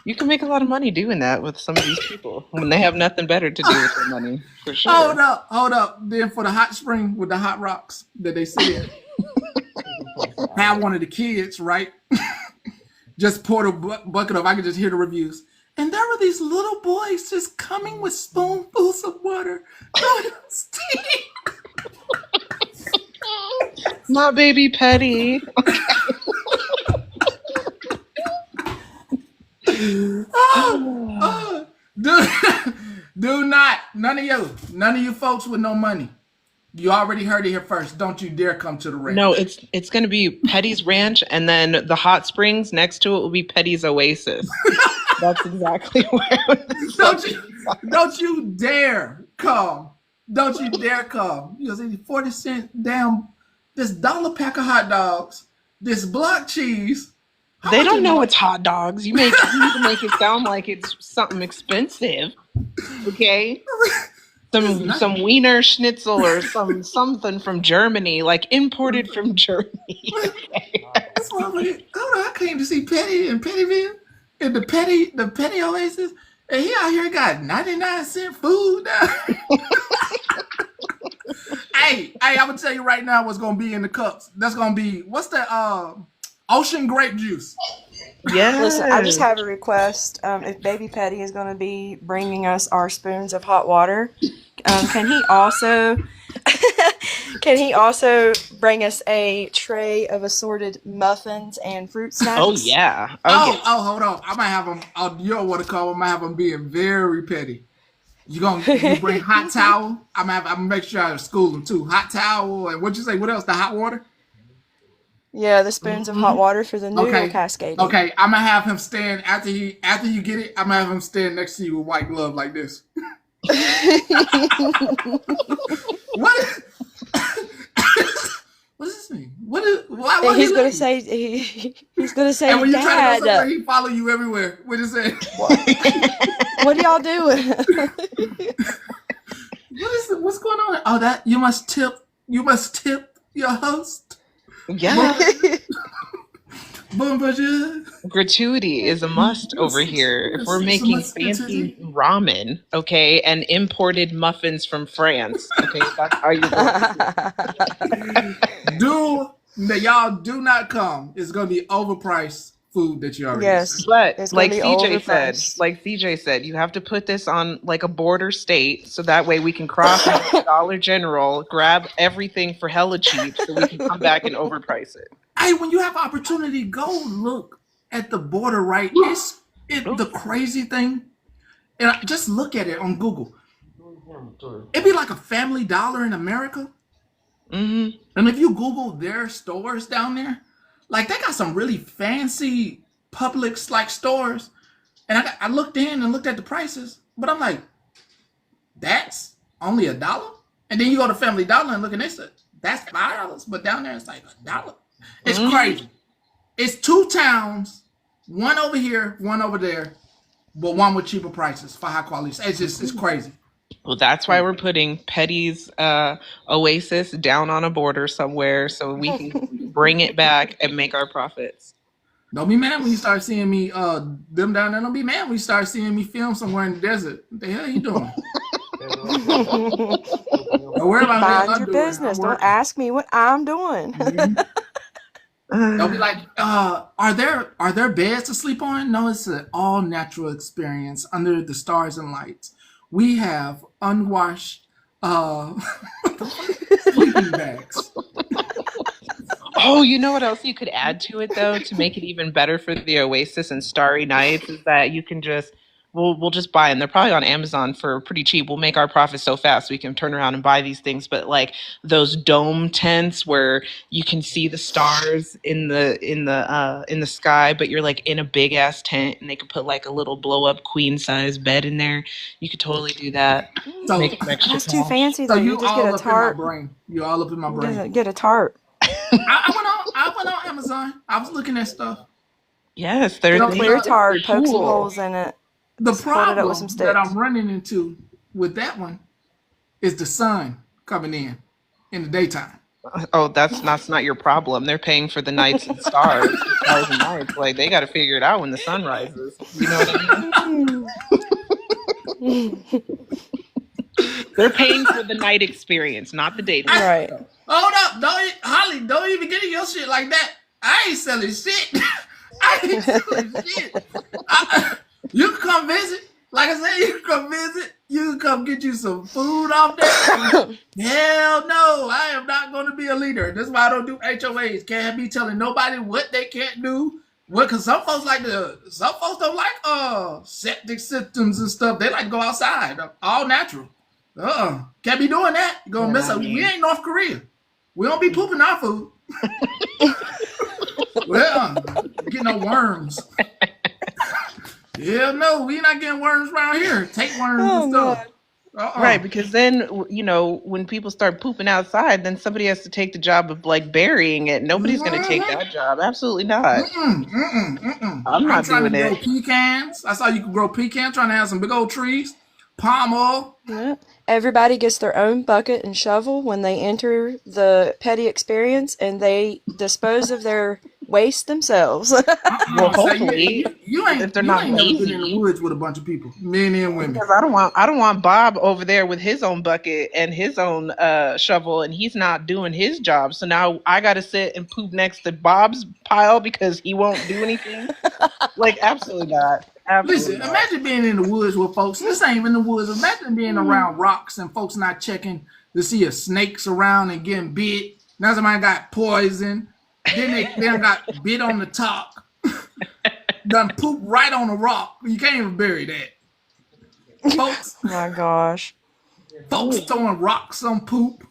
You can make a lot of money doing that with some of these people when they have nothing better to do with their money, for sure. Hold up. Then for the hot spring with the hot rocks that they sit in. Have one of the kids, right? Just poured a bucket of, I could just hear the reviews. And there were these little boys just coming with spoonfuls of water. Not baby Petty. Do none of you folks with no money. You already heard it here first. Don't you dare come to the No, ranch. it's going to be Petty's Ranch, and then the hot springs next to it will be Petty's Oasis. That's exactly where. Don't you dare come. Don't you dare come. You know, 40 cent damn this dollar pack of hot dogs, this block cheese. How They much don't is know one- it's hot dogs. You need to make it sound like it's something expensive. Okay? Some Wiener Schnitzel or something from Germany, like imported from Germany. That's why I came to see Petty and Pettyville and the Petty Oasis, and he out here got 99-cent food now. Hey, I'm gonna tell you right now what's gonna be in the cups. That's gonna be what's the ocean grape juice. Yeah. Listen, I just have a request. If Baby Petty is going to be bringing us our spoons of hot water, can he also bring us a tray of assorted muffins and fruit snacks? Oh yeah. Oh, hold on. I might have them. You don't want to call them. I might have them being very petty. You bring hot towel. I'm gonna make sure I school them too. Hot towel and what'd you say? What else? The hot water. Yeah, the spoons of hot water for the noodle cascading. Okay, I'm gonna have him stand after you get it. I'm gonna have him stand next to you with white glove like this. What? What does this mean? Why He's gonna say he's gonna say, and when you try to go Dad, somewhere, he follow you everywhere. What is it? what are y'all doing? What's going on? Oh, that you must tip your host. Yeah. Bonjour. Gratuity is a must over here. If we're making fancy ramen, okay, and imported muffins from France, okay, that's how you're going. Y'all do not come. It's gonna be overpriced food that you already Yes. see. But It's gonna like be CJ said, you have to put this on like a border state, so that way we can cross into Dollar General, grab everything for hella cheap, so we can come back and overprice it. Hey, when you have opportunity, go look at the border. Right, it's the crazy thing, and just look at it on Google. It'd be like a Family Dollar in America. Mm-hmm. And if you Google their stores down there, like they got some really fancy Publix like stores. And I looked in and looked at the prices, but I'm like, that's only $1. And then you go to Family Dollar and look and they said that's $5, but down there it's like $1. It's crazy. It's two towns, one over here, one over there, but one with cheaper prices for high quality. It's crazy. Well, that's why we're putting Petty's Oasis down on a border somewhere, so we can bring it back and make our profits. Don't be mad when you start seeing me, them down there. Don't be mad when you start seeing me film somewhere in the desert. What the hell are you doing? Don't worry about Mind what your I'm doing. business. Don't ask me what I'm doing. Don't be like, are there beds to sleep on? No, it's an all natural experience under the stars and lights. We have unwashed sleeping bags. Oh, you know what else you could add to it though to make it even better for the Oasis and Starry Nights is that you can just we'll just buy them. They're probably on Amazon for pretty cheap. We'll make our profit so fast we can turn around and buy these things. But like those dome tents where you can see the stars in the sky, but you're like in a big ass tent, and they could put like a little blow up queen size bed in there. You could totally do that. So, Make some extra That's too cash. fancy so though. you You just all get a up in my tarp. brain. You all up in my brain. Get a tarp. I went on Amazon. I was looking at stuff. Yes, there's You know, Clear tarp. they're Poke some cool. holes in it. The Support it up problem with some that sticks. I'm running into with that one is the sun coming in the daytime. Oh, that's not your problem. They're paying for the nights and stars, stars and nights. Like they got to figure it out when the sun rises. You know what I mean? They're paying for the night experience, not the daytime. Right. Hold up, Holly, don't even get in your shit like that. I ain't selling shit. I ain't selling shit. You can come visit. Like I said, you can come visit. You can come get you some food off there. Hell no, I am not going to be a leader. That's why I don't do HOAs. Can't be telling nobody what they can't do. What? Because some folks don't like septic systems and stuff. They like to go outside, all natural. Can't be doing that. You're gonna And mess I up. We mean, ain't North Korea. We don't be pooping our food. Well, get no worms. Hell no, we not getting worms around here. Take worms and Oh stuff. God. right, because then when people start pooping outside, then somebody has to take the job of like burying it. Nobody's going to take Mm-hmm. that job. Absolutely not. I'm I'm not trying to doing grow it. pecans. I saw you could grow pecans, trying to have some big old trees. Palm oil. Yeah. Everybody gets their own bucket and shovel when they enter the petty experience, and they dispose of their waste themselves. Well, Say hopefully, if they're you not ain't never been in the lazy, woods with a bunch of people, men and women. because I don't want Bob over there with his own bucket and his own shovel, and he's not doing his job. So now I got to sit and poop next to Bob's pile because he won't do anything. Like, absolutely not. Absolutely Listen, not. imagine being in the woods with folks. This ain't even the woods. Imagine being around rocks and folks not checking to see if snakes around and getting bit. Now somebody got poison. Then they done got bit on the top. Done poop right on a rock. You can't even bury that. Folks, My gosh. folks throwing rocks on poop.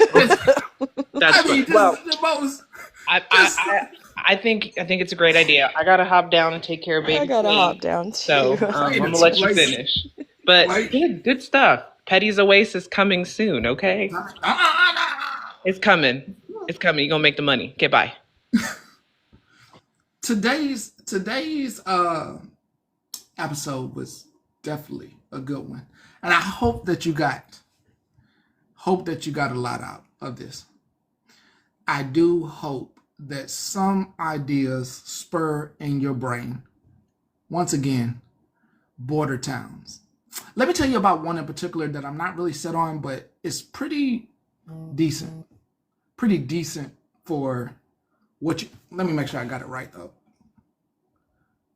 That's I mean, good. Well, just the most. I, Just, I, I think it's a great idea. I gotta hop down and take care of I baby gotta hop Queen. down So too. wait I'm a gonna let you wait, finish. But wait. good stuff. Petty's Oasis coming soon. Okay, Uh-uh. it's coming. It's coming. You're gonna make the money. Okay, bye. Today's episode was definitely a good one, and I hope that you got a lot out of this. I do hope that some ideas spur in your brain. Once again, border towns. Let me tell you about one in particular that I'm not really set on, but it's pretty decent. Pretty decent for what you. Let me make sure I got it right though.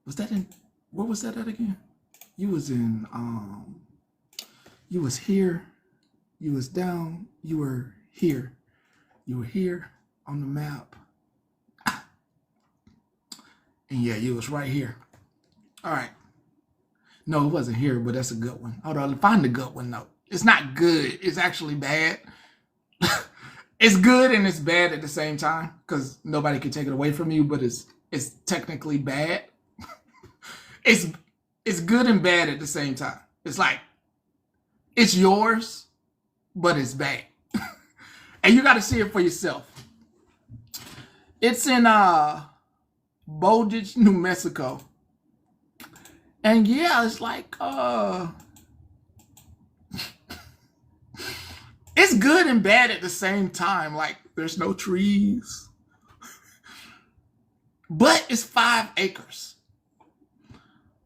Was that in? Where was that at again? You was in. You was here. You was down. You were here. You were here on the map. And yeah, you was right here. All right. No, it wasn't here, but that's a good one. Hold on, find the good one though. It's not good. It's actually bad. It's good and it's bad at the same time because nobody can take it away from you, but it's technically bad. It's good and bad at the same time. It's like it's yours, but it's bad. And you got to see it for yourself. It's in Bowditch, New Mexico. And yeah, it's like it's good and bad at the same time. Like there's no trees. But it's 5 acres.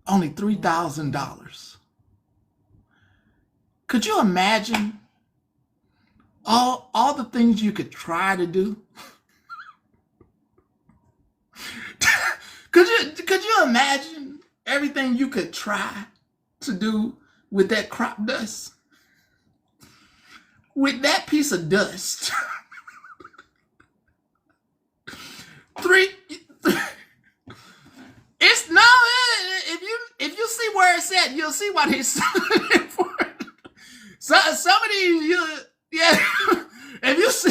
Only $3,000. Could you imagine all the things you could try to do? Could you imagine everything you could try to do with that crop dust? With that piece of dust. It's no. If you see where it's at, you'll see what he's selling it for. So some of these, yeah. If you see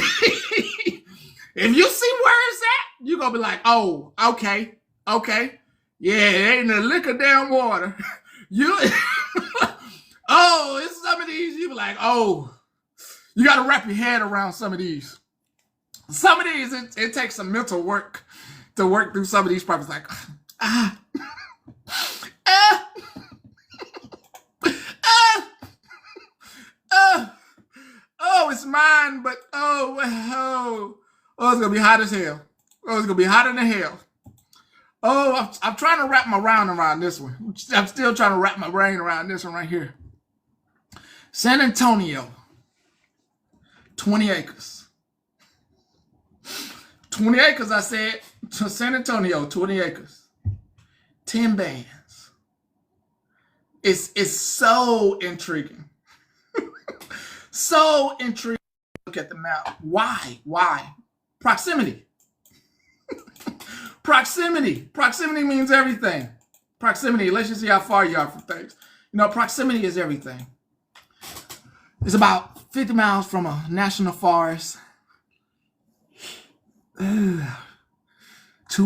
where it's at, you're gonna be like, oh, okay, yeah, it ain't a lick of damn water. Oh, it's some of these. You be like, oh, you got to wrap your head around some of these. Some of these, it takes some mental work to work through some of these problems. Like, oh, it's mine, but oh, it's gonna be hot as hell. Oh, it's gonna be hotter than hell. Oh, I'm trying to wrap my brain around this one. I'm still trying to wrap my brain around this one right here. San Antonio, 20 acres. 20 acres, I said. San Antonio, 20 acres. 10 bands. It's so intriguing. So intriguing. Look at the map. Why? Proximity. Proximity means everything. Proximity, let's just see how far you are from things. You know, proximity is everything. It's about 50 miles from a national forest. 2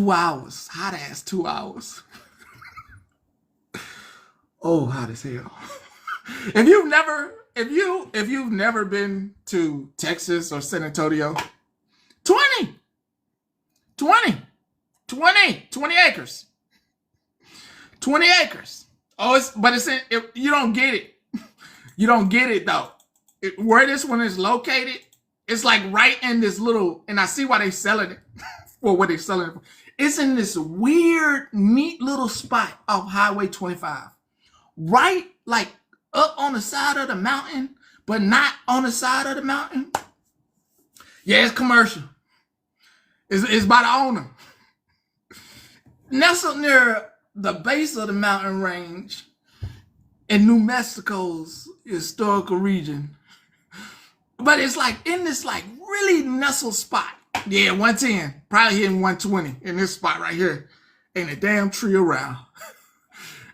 hours, hot ass 2 hours. Oh, hot as hell. If you've never been to Texas or San Antonio, 20 acres. 20 acres. Oh, you don't get it. You don't get it though. Where this one is located, it's like right in this little, and I see why they selling it for what they selling it for. It's in this weird, neat little spot off Highway 25. Right, like up on the side of the mountain, but not on the side of the mountain. Yeah, it's commercial. It's by the owner. Nestled near the base of the mountain range in New Mexico's historical region. But it's like in this like really nestled spot. Yeah, 110. Probably hitting 120 in this spot right here. Ain't a damn tree around.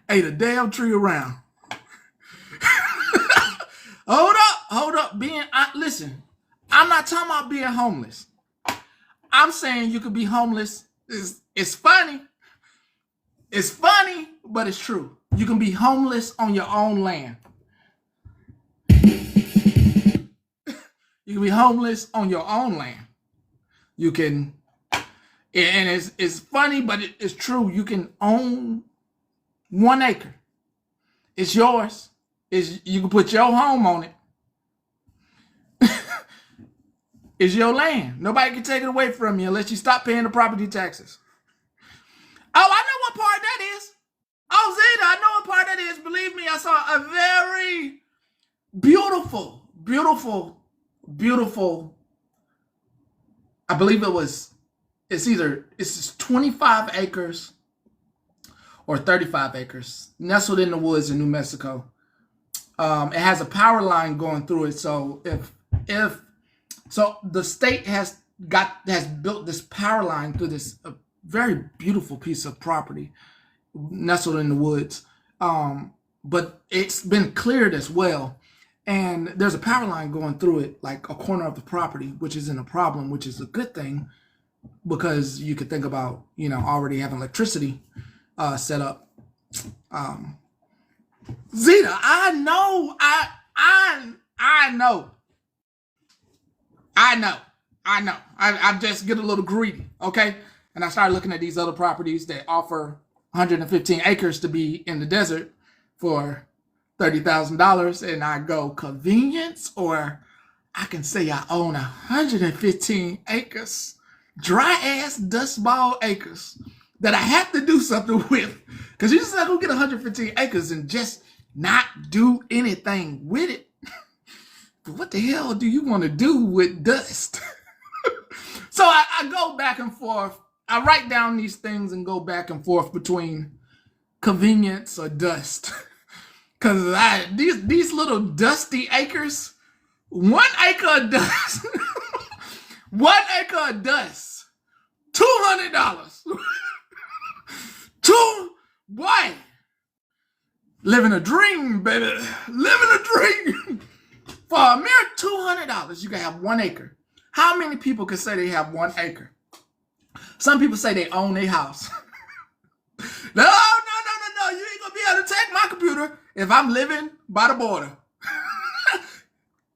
Ain't a damn tree around. Hold up. Listen, I'm not talking about being homeless. I'm saying you could be homeless. It's funny. It's funny, but it's true. You can be homeless on your own land. You can be homeless on your own land. You can, and it's funny, but it's true. You can own 1 acre. It's yours. You can put your home on it. It's your land. Nobody can take it away from you unless you stop paying the property taxes. Oh, I know what part that is. Oh, Zeta, I know what part that is. Believe me, I saw a very beautiful, I believe it's 25 acres or 35 acres, nestled in the woods in New Mexico. It has a power line going through it. So so the state has built this power line through this very beautiful piece of property nestled in the woods. But it's been cleared as well. And there's a power line going through it, like a corner of the property, which isn't a problem, which is a good thing, because you could think about, already having electricity set up. Zeta, I know. I just get a little greedy, okay? And I started looking at these other properties that offer 115 acres to be in the desert for $30,000, and I go, convenience, or I can say I own 115 acres, dry ass dust ball acres that I have to do something with, because you just not gonna get 115 acres and just not do anything with it. But what the hell do you want to do with dust? So I go back and forth. I write down these things and go back and forth between convenience or dust. Because these little dusty acres, 1 acre of dust, 1 acre of dust, $200. Boy, living a dream, baby, living a dream. For a mere $200, you can have 1 acre. How many people can say they have 1 acre? Some people say they own their house. No, you ain't gonna be able to take my computer if I'm living by the border.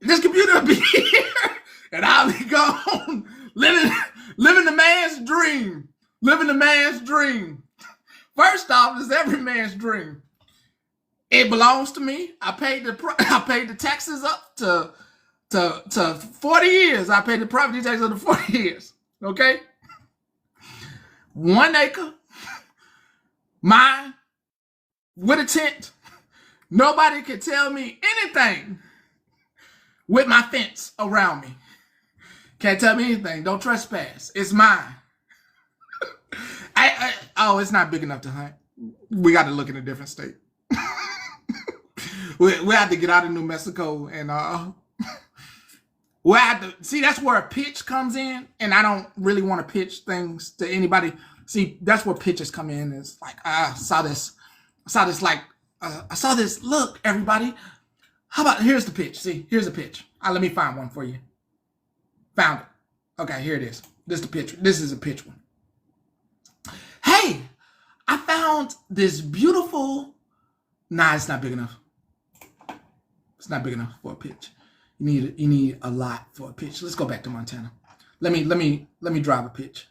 This computer will be here, and I'll be gone, living the man's dream. Living the man's dream. First off, it's every man's dream. It belongs to me. I paid the taxes up to 40 years. I paid the property tax up to 40 years. Okay? 1 acre, mine, with a tent. Nobody can tell me anything with my fence around me. Can't tell me anything. Don't trespass. It's mine. It's not big enough to hunt. We got to look in a different state. we have to get out of New Mexico, and we have to see. That's where a pitch comes in, and I don't really want to pitch things to anybody. See, that's where pitches come in. It's like I saw this. Look, everybody, How about, here's the pitch. See, here's the pitch. Let me find one for you. Found it. Okay, here it is. This is the pitch. This is a pitch one. Hey, I found this beautiful. Nah, it's not big enough. It's not big enough for a pitch. You need a lot for a pitch. Let's go back to Montana. Let me drive a pitch.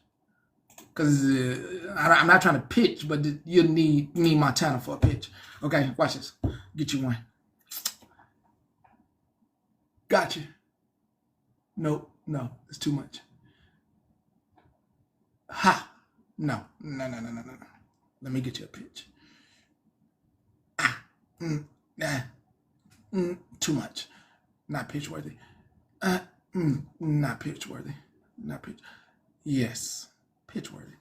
Cause I'm not trying to pitch, but you need Montana for a pitch. Okay, watch this. Get you one. Gotcha. Nope, no, it's too much. Ha. No. Let me get you a pitch. Too much. Not pitch worthy. Not pitch worthy. Not pitch. Yes, pitch worthy.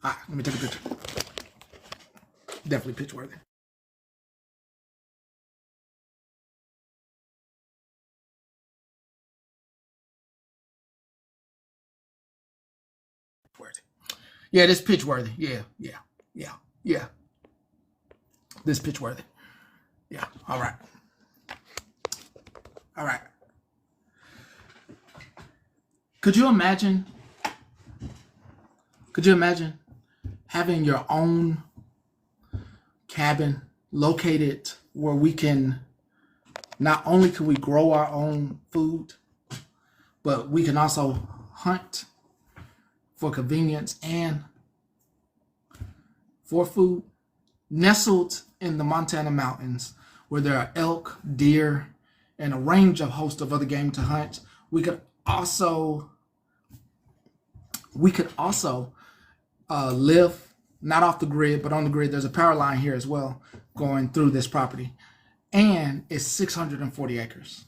Let me take a picture. Definitely pitch worthy. Yeah, this pitch worthy. Yeah. This pitch worthy. Yeah. All right. Could you imagine having your own cabin located where we can, not only can we grow our own food, but we can also hunt for convenience and for food, nestled in the Montana mountains where there are elk, deer, and a range of host of other game to hunt. We could also live not off the grid, but on the grid. There's a power line here as well going through this property, and it's 640 acres.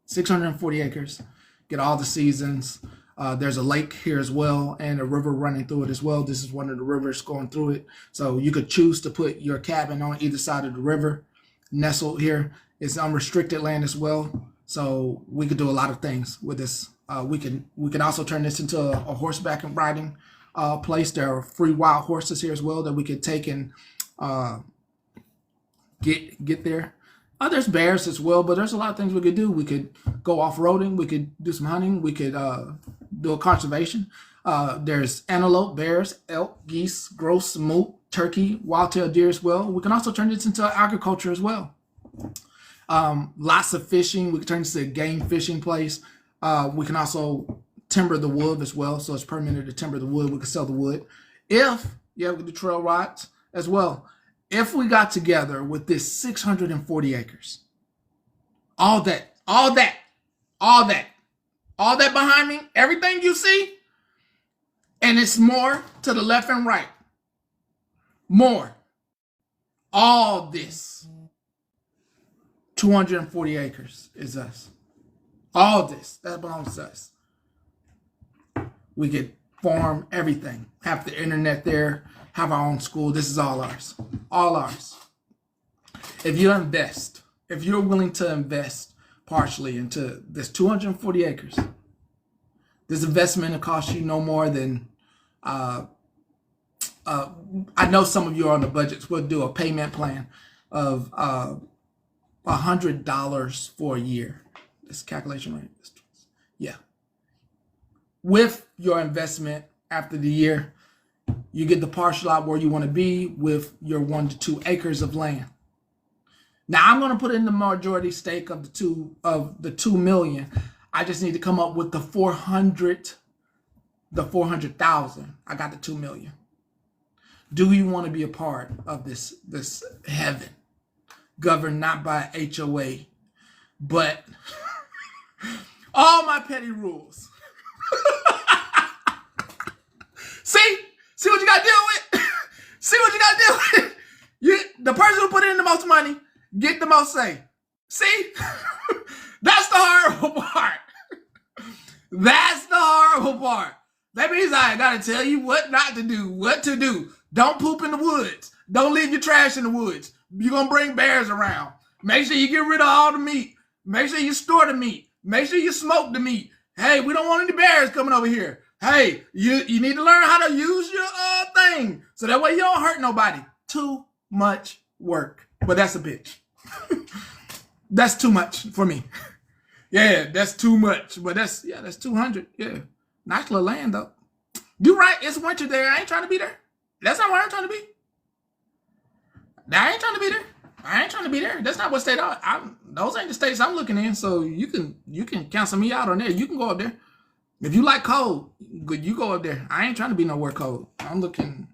640 acres, get all the seasons. There's a lake here as well and a river running through it as well. This is one of the rivers going through it. So you could choose to put your cabin on either side of the river. Nestled here. It's unrestricted land as well. So we could do a lot of things with this. We can also turn this into a horseback and riding place. There are free wild horses here as well that we could take and get there. There's bears as well, but there's a lot of things we could do. We could go off-roading. We could do some hunting. We could do a conservation. There's antelope, bears, elk, geese, grouse, moot, turkey, white-tailed deer as well. We can also turn this into agriculture as well. Lots of fishing. We can turn this into a game fishing place. We can also timber the wood as well. So it's permitted to timber the wood. We can sell the wood. We can do trail rides as well. If we got together with this 640 acres, all that behind me, everything you see, and it's more to the left and right, more, all this, 240 acres is us. All this, that belongs to us. We could farm everything, have the internet there, have our own school. This is all ours. All ours. If you're willing to invest partially into this 240 acres, this investment will cost you no more than, I know some of you are on the budgets. We'll do a payment plan of $100 for a year. This calculation rate. Yeah. With your investment after the year, you get the partial out where you want to be with your 1 to 2 acres of land. Now I'm going to put in the majority stake of the 2 million. I just need to come up with the 400,000. I got the 2 million. Do you want to be a part of this heaven, governed not by HOA, but all my petty rules? See what you got to deal with? See what you got to deal with? The person who put in the most money get the most say. See? That's the horrible part. That's the horrible part. That means I got to tell you what not to do, what to do. Don't poop in the woods. Don't leave your trash in the woods. You're going to bring bears around. Make sure you get rid of all the meat. Make sure you store the meat. Make sure you smoke the meat. Hey, we don't want any bears coming over here. Hey, you need to learn how to use your thing so that way you don't hurt nobody. Too much work. but that's a bitch. That's too much for me. Yeah, that's too much. But that's 200. Yeah. Nice little land though. You right, it's winter there. I ain't trying to be there. That's not where I'm trying to be. I ain't trying to be there. I ain't trying to be there. That's not what state those ain't the states I'm looking in. So you can cancel me out on there. You can go up there. If you like cold, good, you go up there. I ain't trying to be nowhere cold. I'm looking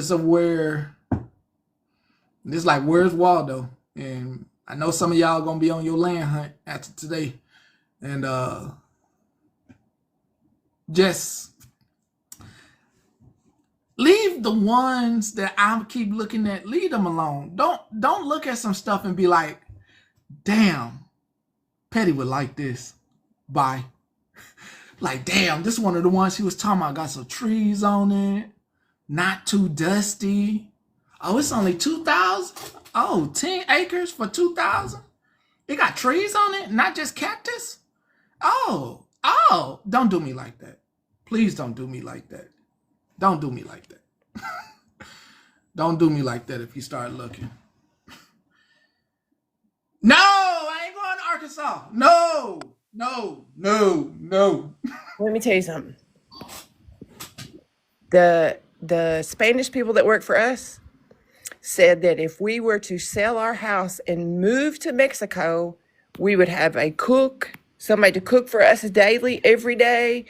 somewhere. This like, where's Waldo? And I know some of y'all gonna be on your land hunt after today. And just leave the ones that I keep looking at, leave them alone. Don't look at some stuff and be like, damn, Petty would like this. Bye. Like, damn, this is one of the ones he was talking about. Got some trees on it. Not too dusty. Oh, it's only 2,000. Oh, 10 acres for 2,000. It got trees on it, not just cactus. Oh, don't do me like that. Please don't do me like that. Don't do me like that. Don't do me like that if you start looking. No, I ain't going to Arkansas. No. Let me tell you something. The Spanish people that work for us said that if we were to sell our house and move to Mexico, we would have a cook, somebody to cook for us daily, every day,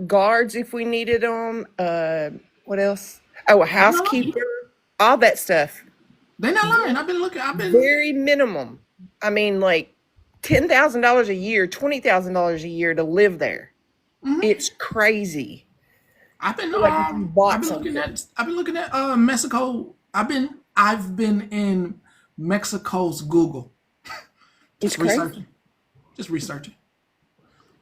guards if we needed them. What else? Oh, a housekeeper, all that stuff. They're not lying. I've been very minimum. I mean, like $10,000 a year, $20,000 a year to live there. Mm-hmm. It's crazy. I've been looking at Mexico. I've been in Mexico's Google. It's crazy. Just researching.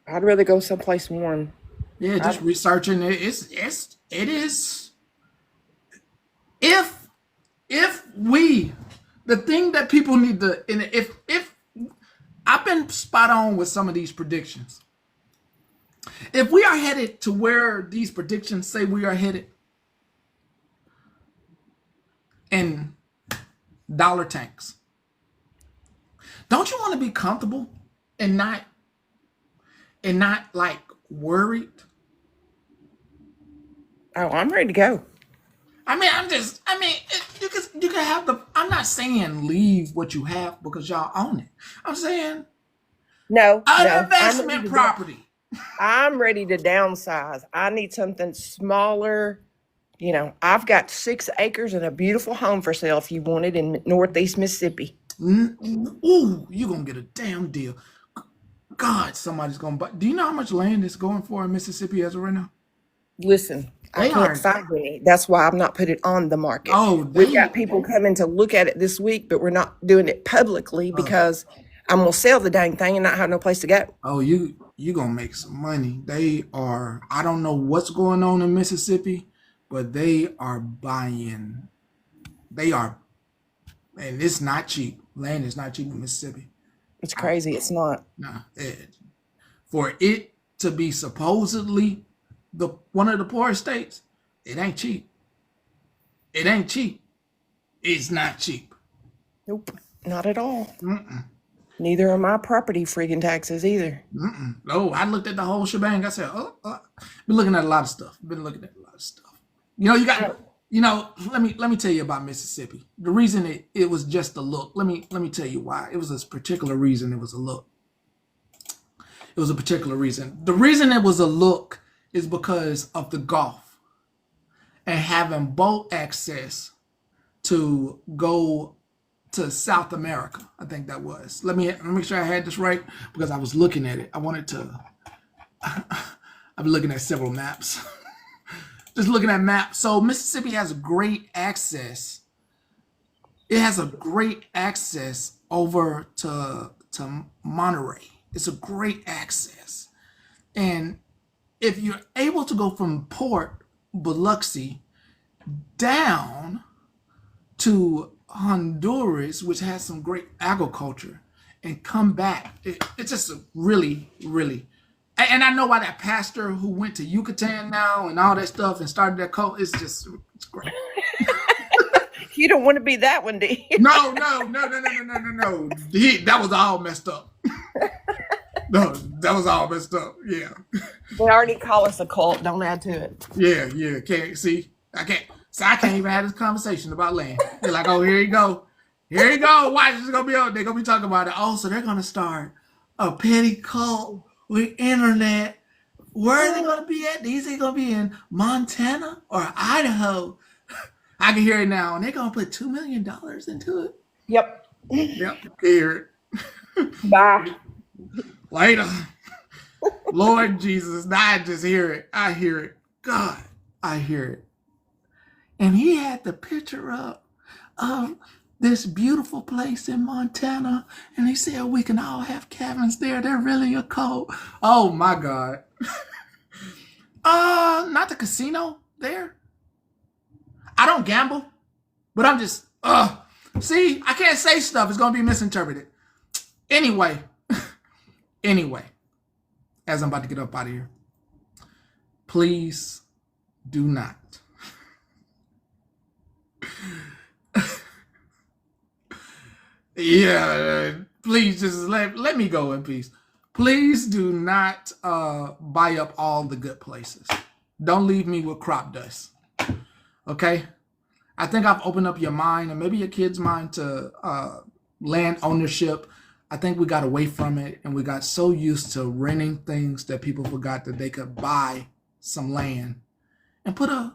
I'd rather go someplace warm. Yeah, just researching it. It is. If the thing that people need to, and if I've been spot on with some of these predictions. If we are headed to where these predictions say we are headed, in dollar tanks, don't you want to be comfortable and not like worried? Oh, I'm ready to go. You can have I'm not saying leave what you have because y'all own it. I'm saying an investment property. I'm ready to downsize. I need something smaller. You know, I've got 6 acres and a beautiful home for sale if you want it in Northeast Mississippi. Ooh, you're going to get a damn deal. God, somebody's going to buy. Do you know how much land is going for in Mississippi as of right now? Listen, I can't find any. That's why I've not put it on the market. We've got people coming to look at it this week, but we're not doing it publicly because I'm going to sell the dang thing and not have no place to go. Oh, you're going to make some money. I don't know what's going on in Mississippi, but they are buying. And it's not cheap. Land is not cheap in Mississippi. It's crazy. It's not. Nah, for it to be supposedly one of the poorest states, it ain't cheap. It ain't cheap. It's not cheap. Nope, not at all. Neither are my property freaking taxes either. No, I looked at the whole shebang. I said, been looking at a lot of stuff. Let me tell you about Mississippi. The reason it was just a look. Let me tell you why. It was a particular reason it was a look. It was a particular reason. The reason it was a look is because of the Gulf and having boat access to go to South America. I think that was. Let me make sure I had this right because I was looking at it. I've been looking at several maps. Just looking at maps. So Mississippi has great access. It has a great access over to Monterey. It's a great access. And if you're able to go from Port Biloxi down to Honduras, which has some great agriculture, and come back, it's just a really, really. And I know why that pastor who went to Yucatan now and all that stuff and started that cult, it's great. You don't want to be that one, do you? No. That was all messed up. No, that was all messed up. Yeah. They already call us a cult. Don't add to it. Yeah. Can't see. I can't even have this conversation about land. They're like, oh, here you go. Watch, it's gonna be on. They're gonna be talking about it. Oh, so they're gonna start a petty cult with internet. Where are they gonna be at? These ain't gonna be in Montana or Idaho. I can hear it now, and they're gonna put $2 million into it. Yep. Yep, hear it. Bye. Later. Lord Jesus, now I just hear it. I hear it. God, I hear it. And he had the picture up of this beautiful place in Montana, and he said we can all have cabins there. They're really a cult. Oh my God. Not the casino there. I don't gamble, but I'm just see, I can't say stuff. It's gonna be misinterpreted. Anyway, as I'm about to get up out of here, please do not. Yeah, please just let me go in peace. Please do not buy up all the good places. Don't leave me with crop dust. Okay? I think I've opened up your mind and maybe your kid's mind to land ownership. I think we got away from it and we got so used to renting things that people forgot that they could buy some land and put it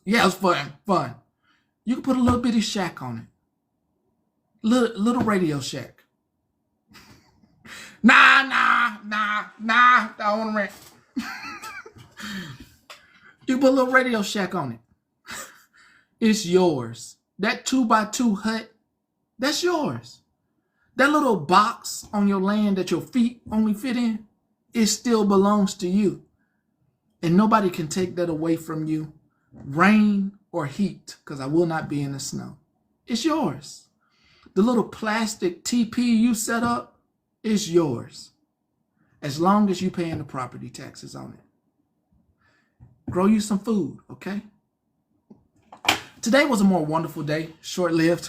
was fun. You could put a little bitty shack on it. Little radio shack. Nah, I don't want to rent. You put a little radio shack on it. It's yours. That 2x2 hut, that's yours. That little box on your land that your feet only fit in, it still belongs to you. And nobody can take that away from you, rain or heat, because I will not be in the snow. It's yours. The little plastic TP you set up is yours. As long as you're paying the property taxes on it. Grow you some food, okay? Today was a more wonderful day, short-lived,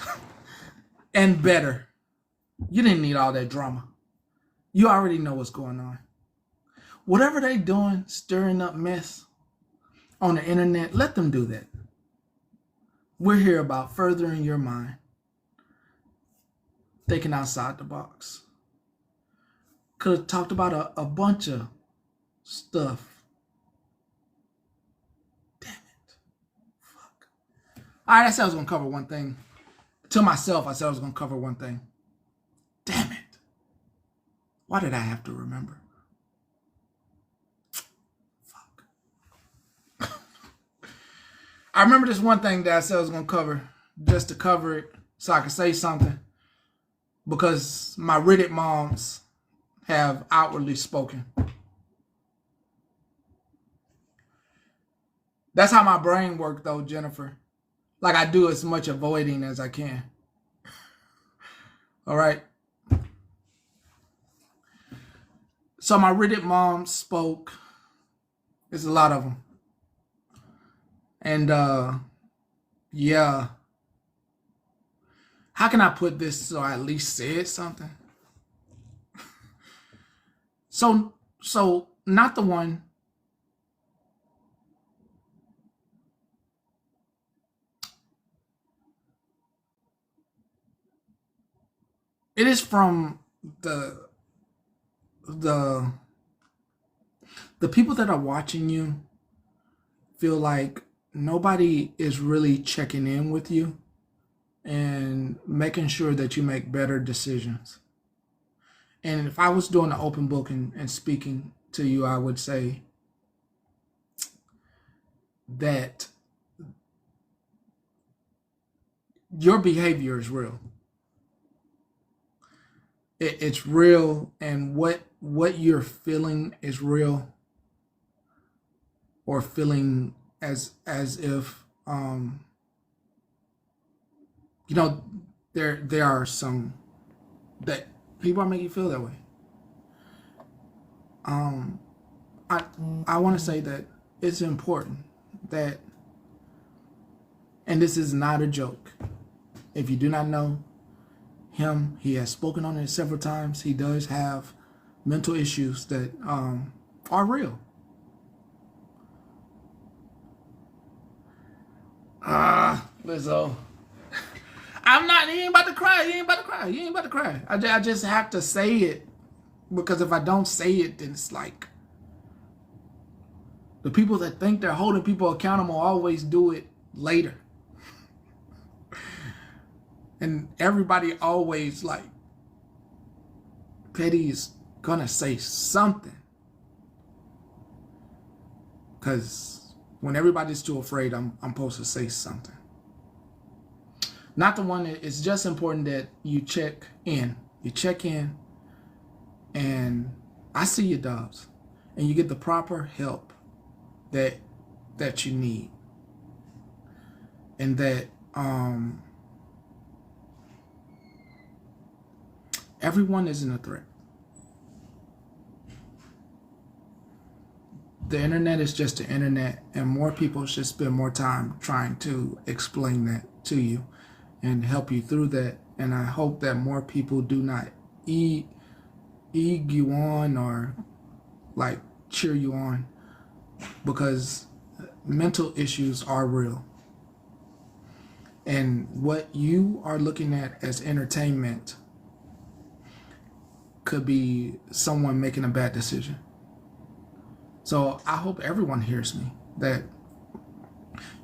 and better. You didn't need all that drama. You already know what's going on. Whatever they doing, stirring up mess on the internet, let them do that. We're here about furthering your mind. Thinking outside the box. Could have talked about a bunch of stuff. Damn it. Fuck. All right, I said I was going to cover one thing. To myself, I said I was going to cover one thing. Damn it. Why did I have to remember? Fuck. I remember this one thing that I said I was going to cover, just to cover it so I could say something. Because my Reddit moms have outwardly spoken. That's how my brain works, though, Jennifer. Like, I do as much avoiding as I can. All right? So my Reddit moms spoke. There's a lot of them. And, yeah. How can I put this so I at least said something? So not the one. It is from the people that are watching you feel like nobody is really checking in with you and making sure that you make better decisions. And if I was doing an open book and speaking to you, I would say that your behavior is real. It's real, and what you're feeling is real, or feeling as if there are some that people are making you feel that way. I want to say that it's important that, and this is not a joke, If you do not know him, he has spoken on it several times. He does have mental issues that are real. Lizzo. I'm not, he ain't about to cry. He ain't about to cry. He ain't about to cry. I just have to say it, because if I don't say it, then it's like the people that think they're holding people accountable always do it later. And everybody always like, Petty is gonna say something. Because when everybody's too afraid, I'm supposed to say something. Not the one that, it's just important that you check in. You check in, and I see you, Dubs, and you get the proper help that you need, and that everyone isn't a threat. The internet is just the internet, and more people should spend more time trying to explain that to you and help you through that. And I hope that more people do not egg you on or like cheer you on, because mental issues are real. And what you are looking at as entertainment could be someone making a bad decision. So I hope everyone hears me, that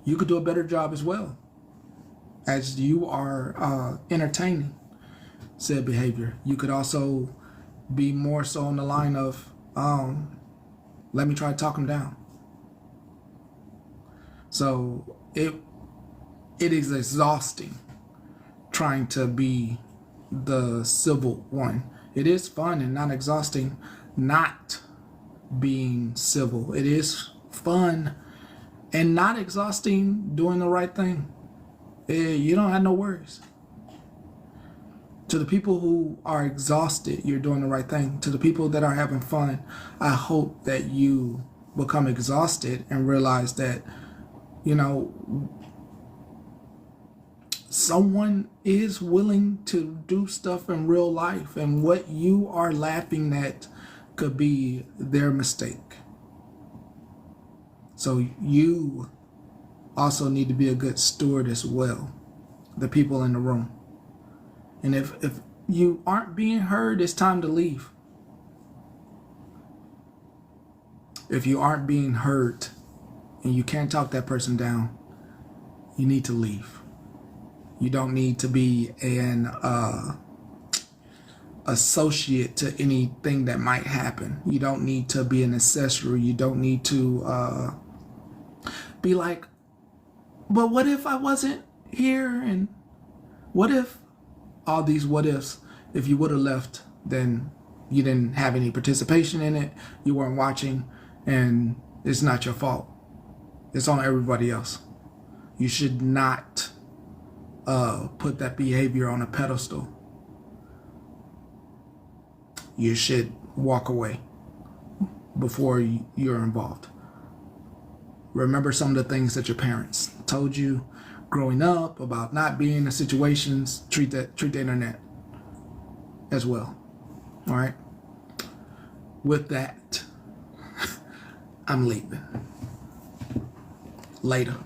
you could do a better job as well, as you are entertaining said behavior. You could also be more so on the line of, let me try to talk them down. So it is exhausting trying to be the civil one. It is fun and not exhausting not being civil. It is fun and not exhausting doing the right thing. You don't have no worries. To the people who are exhausted, you're doing the right thing. To the people that are having fun, I hope that you become exhausted and realize that, you know, someone is willing to do stuff in real life, and what you are laughing at could be their mistake. So you also need to be a good steward as well, the people in the room. And if you aren't being heard, it's time to leave. If you aren't being heard and you can't talk that person down, you need to leave. You don't need to be an associate to anything that might happen. You don't need to be an accessory. You don't need to be like, but what if I wasn't here? And what if all these what ifs? If you would have left, then you didn't have any participation in it. You weren't watching, and it's not your fault. It's on everybody else. You should not put that behavior on a pedestal. You should walk away before you're involved. Remember some of the things that your parents told you growing up about not being in situations. Treat the internet as well. All right. With that, I'm leaving. Later.